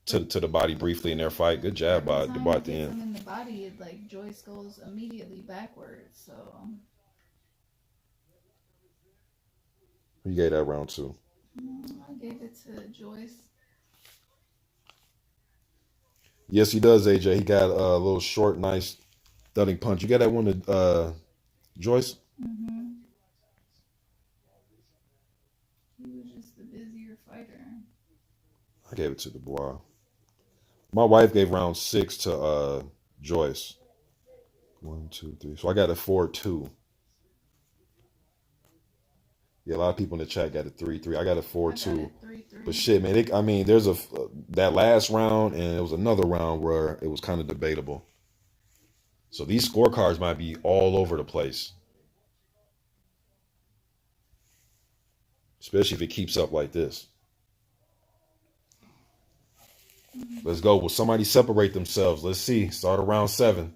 to the body briefly in their fight. Good jab by Dubois at the end. In the body, like Joyce goes immediately backwards. So. You gave that round 2. I gave it to Joyce. Yes, he does, AJ. He got a little short, nice thudding punch. You got that one to Joyce? Mm-hmm. He was just the busier fighter. I gave it to Dubois. My wife gave round 6 to Joyce. 1, 2, 3. So I got a 4-2. Yeah, a lot of people in the chat got a 3-3. I got a 4-2. But shit, man, there's that last round, and it was another round where it was kind of debatable. So these scorecards might be all over the place, especially if it keeps up like this. Let's go. Will somebody separate themselves? Let's see. Start around 7.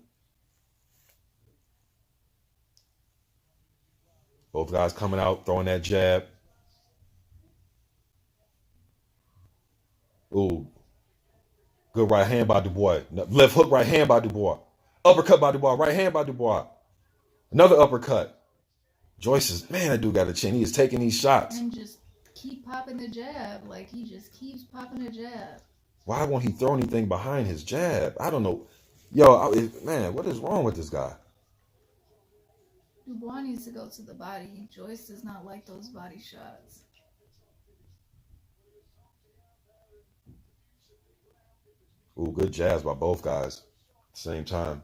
Both guys coming out, throwing that jab. Ooh. Good right hand by Dubois. Left hook, right hand by Dubois. Uppercut by Dubois. Right hand by Dubois. Another uppercut. Joyce is, man, that dude got a chin. He is taking these shots. And just keep popping the jab. Like, he just keeps popping the jab. Why won't he throw anything behind his jab? I don't know. Yo, man, what is wrong with this guy? Dubois needs to go to the body. Joyce does not like those body shots. Ooh, good jabs by both guys. Same time.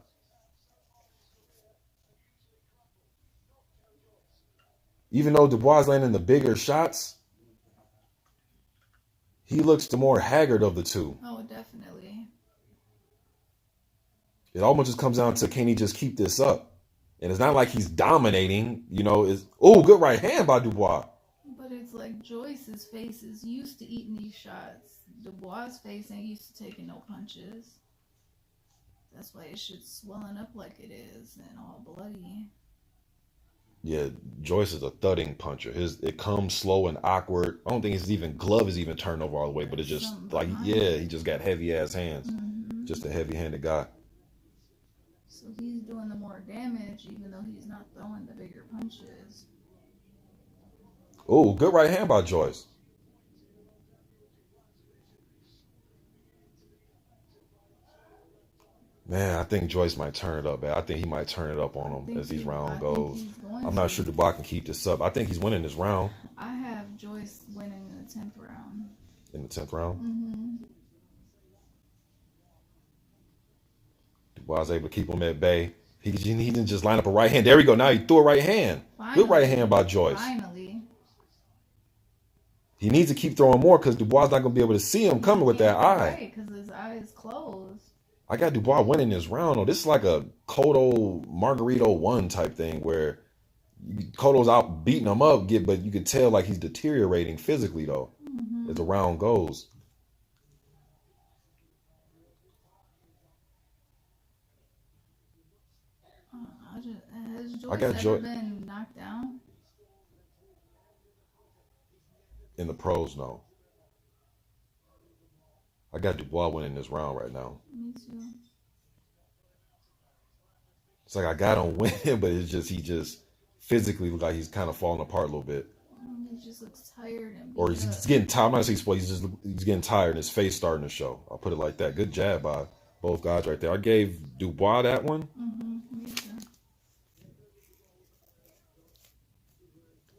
Even though Dubois landing the bigger shots, he looks the more haggard of the two. Oh, definitely. It almost just comes down to, can he just keep this up? And it's not like he's dominating, you know. Good right hand by Dubois. But it's like Joyce's face is used to eating these shots. Dubois' face ain't used to taking no punches. That's why his shit's swelling up like it is and all bloody. Yeah, Joyce is a thudding puncher. It comes slow and awkward. I don't think his glove is even turned over all the way, but it's just like, yeah, he just got heavy ass hands. Mm-hmm. Just a heavy handed guy. So he's doing the more damage, even though he's not throwing the bigger punches. Oh, good right hand by Joyce. Man, I think Joyce might turn it up, man. I think he might turn it up on him as these rounds goes. I'm not sure Dubois can keep this up. I think he's winning this round. I have Joyce winning in the 10th round. In the 10th round? Mm-hmm. Dubois able to keep him at bay. He didn't just line up a right hand. There we go. Now he threw a right hand. Finally, good right hand by Joyce. Finally. He needs to keep throwing more because Dubois not going to be able to see him coming with that eye. Right, because his eye is closed. I got Dubois winning this round. Though. This is like a Cotto Margarito 1 type thing where Cotto's out beating him up, but you could tell like he's deteriorating physically though as the round goes. Has Joyce ever been knocked down? In the pros, no. I got Dubois winning this round right now. Me too. It's like I got him winning, but he just physically looks like he's kind of falling apart a little bit. He just looks tired and or he's getting tired. I'm not saying he's getting tired and his face starting to show. I'll put it like that. Good jab by both guys right there. I gave Dubois that one. Me too.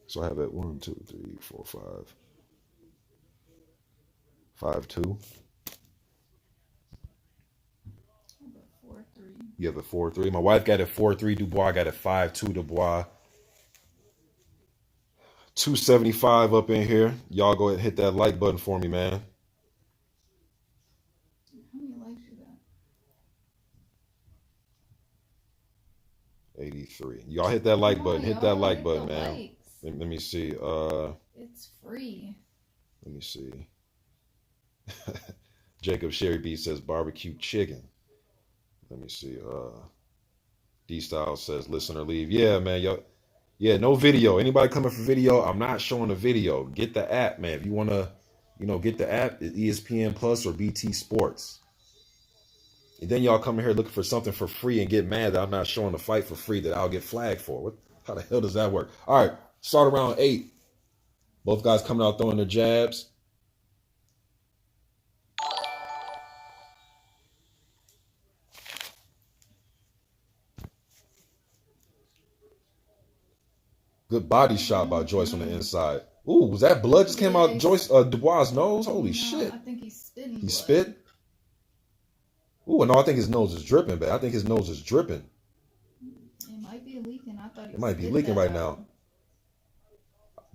So I have it 1, 2, 3, 4, 5. 5-2. You have a 4-3. My wife got it 4-3 Dubois. I got it 5-2 Dubois. 275 up in here. Y'all go ahead and hit that like button for me, man. How many likes you got? 83. Y'all hit that like button. Hit that like button, man. Likes. Let me see. It's free. Let me see. Jacob Sherry B says barbecue chicken. Let me see. D Style says listen or leave. Yeah, man. Yo, yeah, no video. Anybody coming for video? I'm not showing a video. Get the app, man. If you wanna, get the app, it's ESPN Plus or BT Sports. And then y'all come in here looking for something for free and get mad that I'm not showing the fight for free that I'll get flagged for. How the hell does that work? All right, start around 8. Both guys coming out throwing their jabs. Good body shot by Joyce on the inside. Ooh, was that blood just came out Joyce Dubois' nose? Holy shit. I think he's spitting. He spit? Ooh, no, I think his nose is dripping, but I think his nose is dripping. It might be leaking. I thought it might be leaking right now.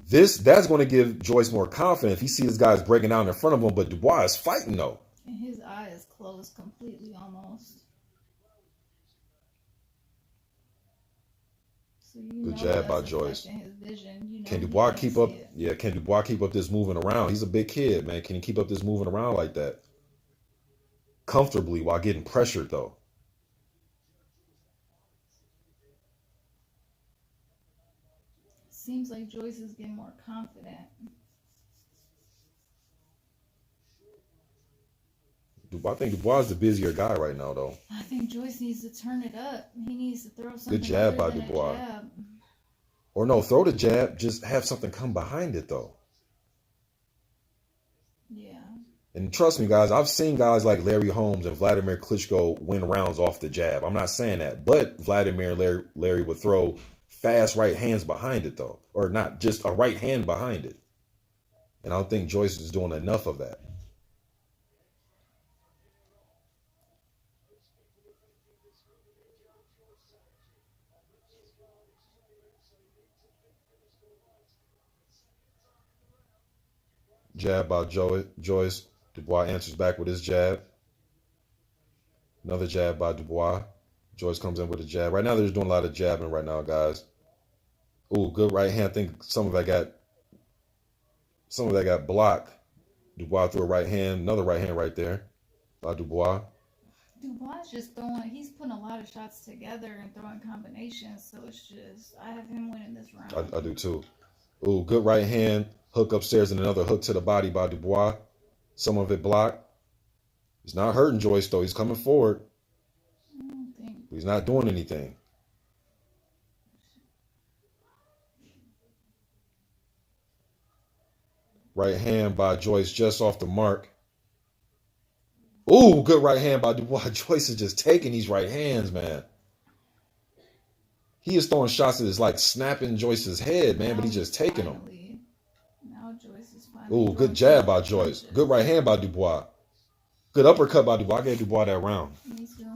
That's going to give Joyce more confidence if he sees this guy's breaking down in front of him, but Dubois is fighting though. And his eye is closed completely almost. So good jab by Joyce. His vision. Can Dubois keep up? Yeah, can Dubois keep up this moving around? He's a big kid, man. Can he keep up this moving around like that? Comfortably while getting pressured though. Seems like Joyce is getting more confident. I think Dubois is the busier guy right now, though. I think Joyce needs to turn it up. He needs to throw something. Good jab by Dubois. Or no, throw the jab. Just have something come behind it, though. Yeah. And trust me, guys, I've seen guys like Larry Holmes and Vladimir Klitschko win rounds off the jab. I'm not saying that, but Vladimir and Larry would throw fast right hands behind it, though. Or not, just a right hand behind it. And I don't think Joyce is doing enough of that. Jab by Joyce. Dubois answers back with his jab. Another jab by Dubois. Joyce comes in with a jab. Right now, they're just doing a lot of jabbing right now, guys. Ooh, good right hand. I think some of that got blocked. Dubois threw a right hand. Another right hand right there by Dubois. Dubois just he's putting a lot of shots together and throwing combinations, so it's just, I have him winning this round. I do too. Ooh, good right hand. Hook upstairs and another hook to the body by Dubois. Some of it blocked. He's not hurting Joyce, though. He's coming forward. I don't think. He's not doing anything. Right hand by Joyce just off the mark. Ooh, good right hand by Dubois. Joyce is just taking these right hands, man. He is throwing shots that is like snapping Joyce's head, man, but he's just taking them. Now Joyce is finally. Ooh, good jab by Joyce. Good right hand by Dubois. Good uppercut by Dubois. I gave Dubois that round. Me too.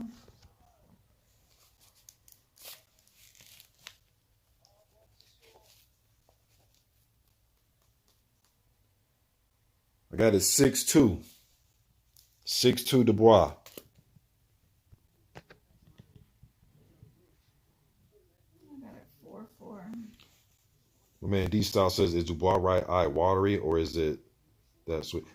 I got it 6-2. 6-2 Dubois. I got it 4-4. My man D-Style says, is Dubois right eye watery or is it that sweet?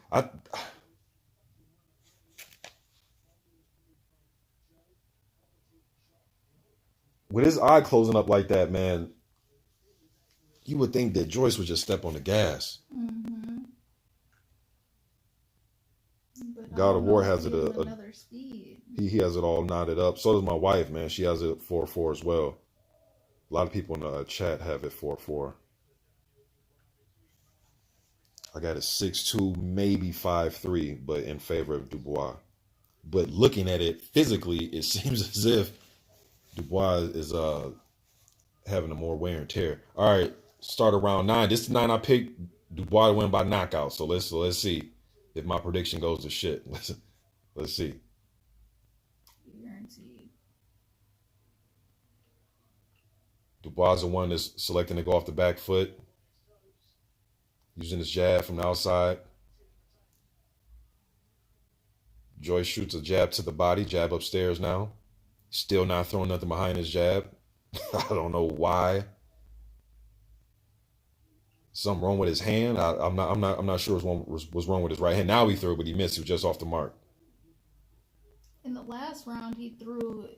With his eye closing up like that, man, you would think that Joyce would just step on the gas. Mm-hmm. God of War has it another speed. He has it all knotted up. So does my wife, man. She has it 4-4 as well. A lot of people in the chat have it 4-4. I got it 6-2, maybe 5-3, but in favor of Dubois. But looking at it physically, it seems as if Dubois is having a more wear and tear. All right, start around 9. This is the 9 I picked. Dubois to win by knockout. So let's see if my prediction goes to shit. Let's see. Guaranteed. Dubois is the one that's selecting to go off the back foot, using his jab from the outside. Joyce shoots a jab to the body, jab upstairs now. Still not throwing nothing behind his jab. I don't know why. Something wrong with his hand. I'm not sure what's wrong with his right hand. Now he threw, but he missed. He was just off the mark. In the last round, he threw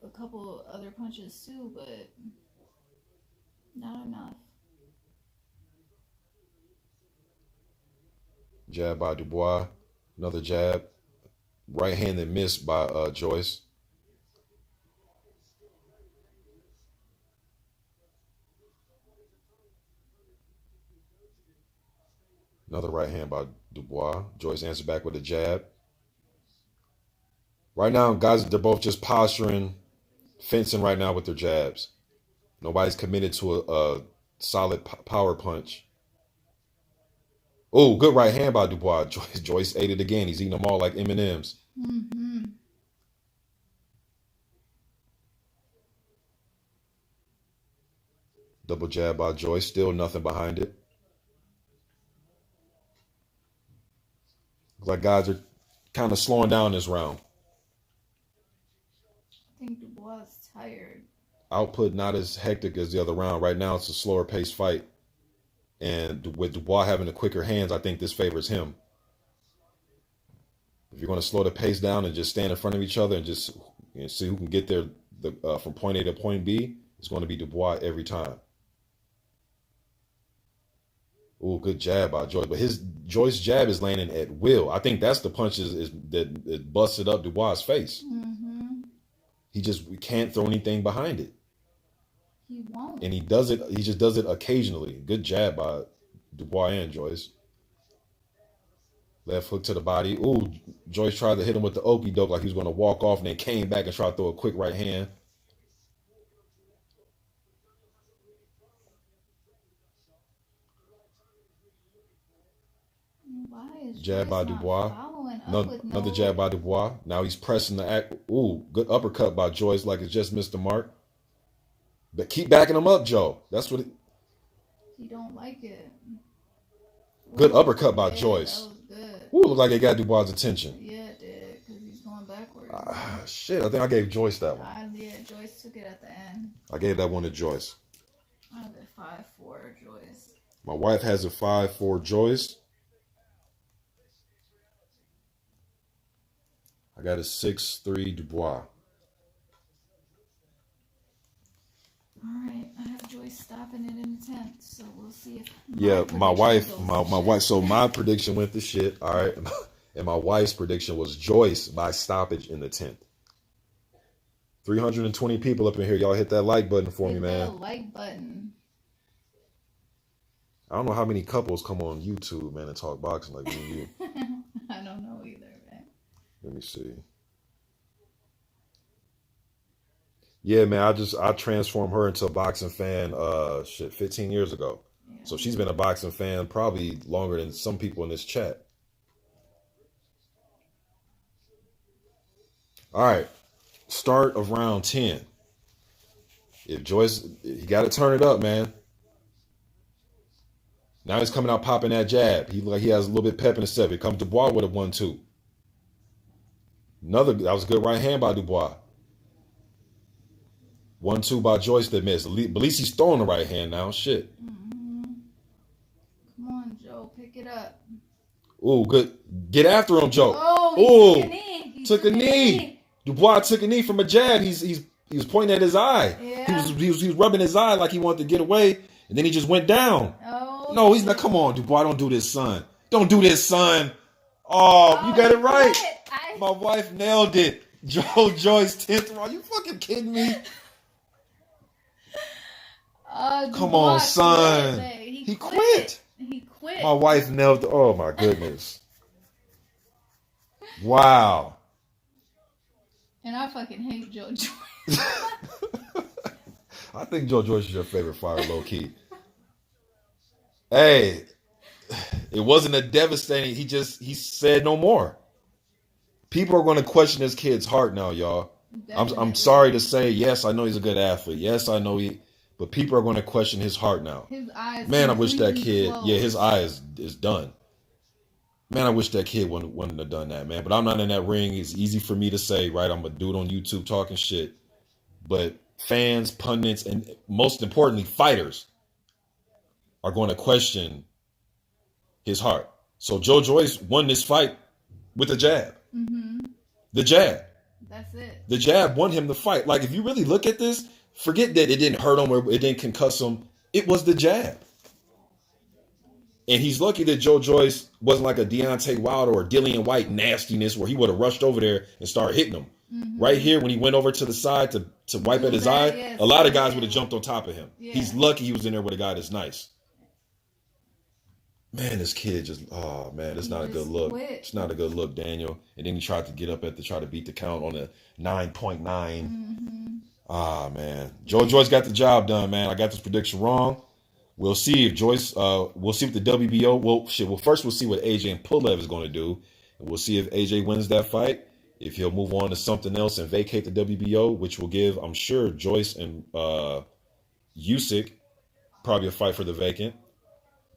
a couple other punches too, but not enough. Jab by Dubois. Another jab. Right hand that missed by Joyce. Another right hand by Dubois. Joyce answered back with a jab. Right now, guys, they're both just posturing, fencing right now with their jabs. Nobody's committed to a solid power punch. Oh, good right hand by Dubois. Joyce ate it again. He's eating them all like M&Ms. Mm-hmm. Double jab by Joyce. Still nothing behind it. Looks like guys are kind of slowing down this round. I think Dubois is tired. Output not as hectic as the other round. Right now, it's a slower paced fight. And with Dubois having the quicker hands, I think this favors him. If you're going to slow the pace down and just stand in front of each other and just see who can get there from point A to point B, it's going to be Dubois every time. Ooh, good jab by Joyce. But Joyce's jab is landing at will. I think that's the punches that busted up Dubois' face. Mm-hmm. We can't throw anything behind it. He won't. And he just does it occasionally. Good jab by Dubois and Joyce. Left hook to the body. Ooh, Joyce tried to hit him with the okie doke like he was going to walk off and then came back and tried to throw a quick right hand. Why is Jab Joyce by not Dubois. following up No, with another no? jab by Dubois. Now he's pressing the act. Ooh, good uppercut by Joyce, like it's just missed the mark. But keep backing him up, Joe. That's what. He don't like it. Good Ooh, uppercut by yeah, Joyce. that was good. Ooh, looked like it got Dubois' attention. Yeah, it did, because he's going backwards. Shit, I think I gave Joyce that one. Yeah, Joyce took it at the end. I gave that one to Joyce. I have it 5-4, Joyce. My wife has a 5-4 Joyce. I got a 6-3 Dubois. All right, I have Joyce stopping it in the 10th, so we'll see if. Yeah, my wife. So my prediction went to shit. All right, and my wife's prediction was Joyce by stoppage in the 10th. 320 people up in here. Y'all hit that like button for me, man. Hit the like button. I don't know how many couples come on YouTube, man, and talk boxing like me and you. I don't know either, man. Let me see. Yeah, man, I transformed her into a boxing fan 15 years ago. Yeah. So she's been a boxing fan probably longer than some people in this chat. All right. Start of round 10. If Joyce, he got to turn it up, man. Now he's coming out popping that jab. He has a little bit pep in his step. Here comes Dubois with a 1-2. That was a good right hand by Dubois. 1-2 by Joyce that missed. But at least he's throwing the right hand now. Shit. Mm-hmm. Come on, Joe. Pick it up. Ooh, good. Get after him, Joe. Oh, he took a knee. He took a knee. Dubois took a knee from a jab. He was pointing at his eye. Yeah. He was rubbing his eye like he wanted to get away, and then he just went down. Oh. No, he's not. Come on, Dubois. Don't do this, son. Don't do this, son. Oh, you got it right. My wife nailed it. Joyce 10th round. You fucking kidding me? Come on, son. He quit. He quit. My wife nailed it. Oh, my goodness. Wow. And I fucking hate Joe Joyce. I think Joe Joyce is your favorite fighter, low key. Hey, it wasn't a devastating. He said no more. People are going to question this kid's heart now, y'all. I'm sorry to say, yes, I know he's a good athlete. Yes, I know but people are going to question his heart now. His eyes. Man, I wish that kid. Closed. Yeah, his eye is done. Man, I wish that kid wouldn't have done that, man. But I'm not in that ring. It's easy for me to say, right? I'm a dude on YouTube talking shit. But fans, pundits, and most importantly, fighters are going to question his heart. So Joe Joyce won this fight with a jab. Mm-hmm. The jab. That's it. The jab won him the fight. Like, if you really look at this, forget that it didn't hurt him or it didn't concuss him. It was the jab. And he's lucky that Joe Joyce wasn't like a Deontay Wilder or Dillian White nastiness where he would have rushed over there and started hitting him. Mm-hmm. Right here, when he went over to the side to wipe at his eye, yes, a lot of guys would have jumped on top of him. Yeah. He's lucky he was in there with a guy that's nice. Man, this kid oh man, it's not a good look. It's not a good look, Daniel. And then he tried to get up try to beat the count on a 9.9. Mm-hmm. Ah, man. Joe Joyce got the job done, man. I got this prediction wrong. We'll see if Joyce, we'll see what the WBO, first we'll see what AJ and Pulev is going to do. And we'll see if AJ wins that fight, if he'll move on to something else and vacate the WBO, which will give, I'm sure, Joyce and Usyk probably a fight for the vacant.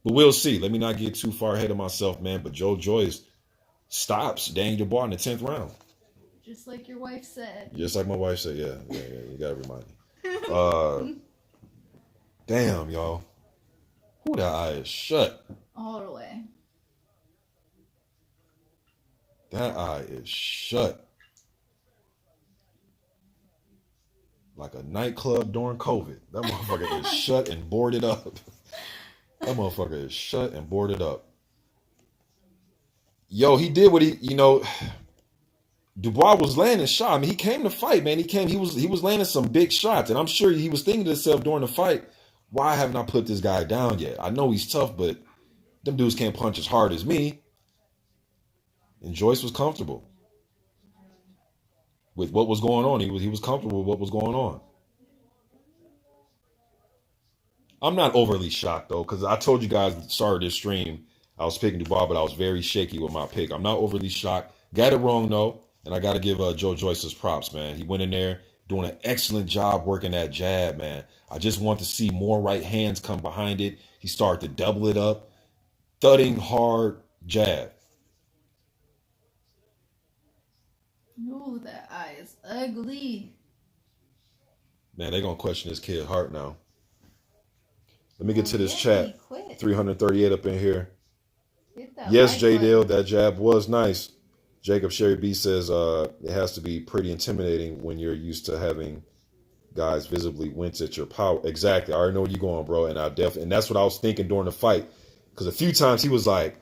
But we'll see. Let me not get too far ahead of myself, man. But Joe Joyce stops Daniel Dubois in the 10th round. Just like your wife said. Just like my wife said, yeah. You got to remind me. Damn, y'all. Who that eye is shut? All the way. That eye is shut. Like a nightclub during COVID. That motherfucker is shut and boarded up. That motherfucker is shut and boarded up. Yo, he did what Dubois was landing shots. I mean, he came to fight, man. He was landing some big shots. And I'm sure he was thinking to himself during the fight, why haven't I put this guy down yet? I know he's tough, but them dudes can't punch as hard as me. And Joyce was comfortable with what was going on. He was comfortable with what was going on. I'm not overly shocked, though, because I told you guys at the start of this stream, I was picking Dubois, but I was very shaky with my pick. I'm not overly shocked. Got it wrong though, and I got to give Joe Joyce his props, man. He went in there doing an excellent job working that jab, man. I just want to see more right hands come behind it. He started to double it up, thudding hard jab. Ooh, that eye is ugly. Man, they're gonna question this kid heart now. Let me get to this Yeah, chat. he quit. 338 up in here. Hit that Yes, like J button. Dale, that jab was nice. Jacob Sherry B says it has to be pretty intimidating when you're used to having guys visibly wince at your power. Exactly. I already know where you're going, bro. And that's what I was thinking during the fight. Because a few times he was like,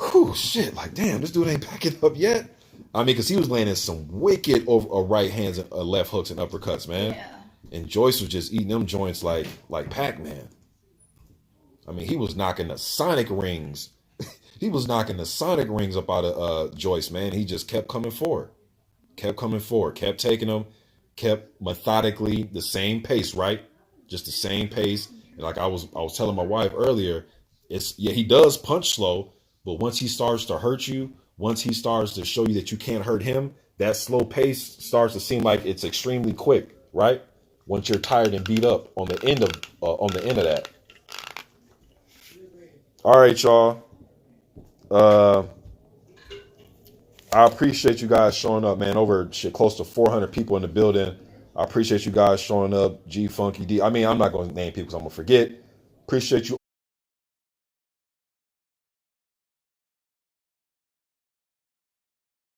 whew, shit, like, damn, this dude ain't backing up yet. I mean, because he was landing some wicked right hands and left hooks and uppercuts, man. Yeah. And Joyce was just eating them joints like Pac-Man. I mean, he was knocking the Sonic rings. He was knocking the Sonic rings up out of Joyce, man. He just kept coming forward. Kept taking them, kept methodically the same pace, right? Just the same pace. And like I was telling my wife earlier, he does punch slow, but once he starts to hurt you, once he starts to show you that you can't hurt him, that slow pace starts to seem like it's extremely quick, right? Once you're tired and beat up on the end of that. All right, y'all. I appreciate you guys showing up, man. Over close to 400 people in the building. I appreciate you guys showing up. G Funky D. I mean, I'm not going to name people because I'm going to forget. Appreciate you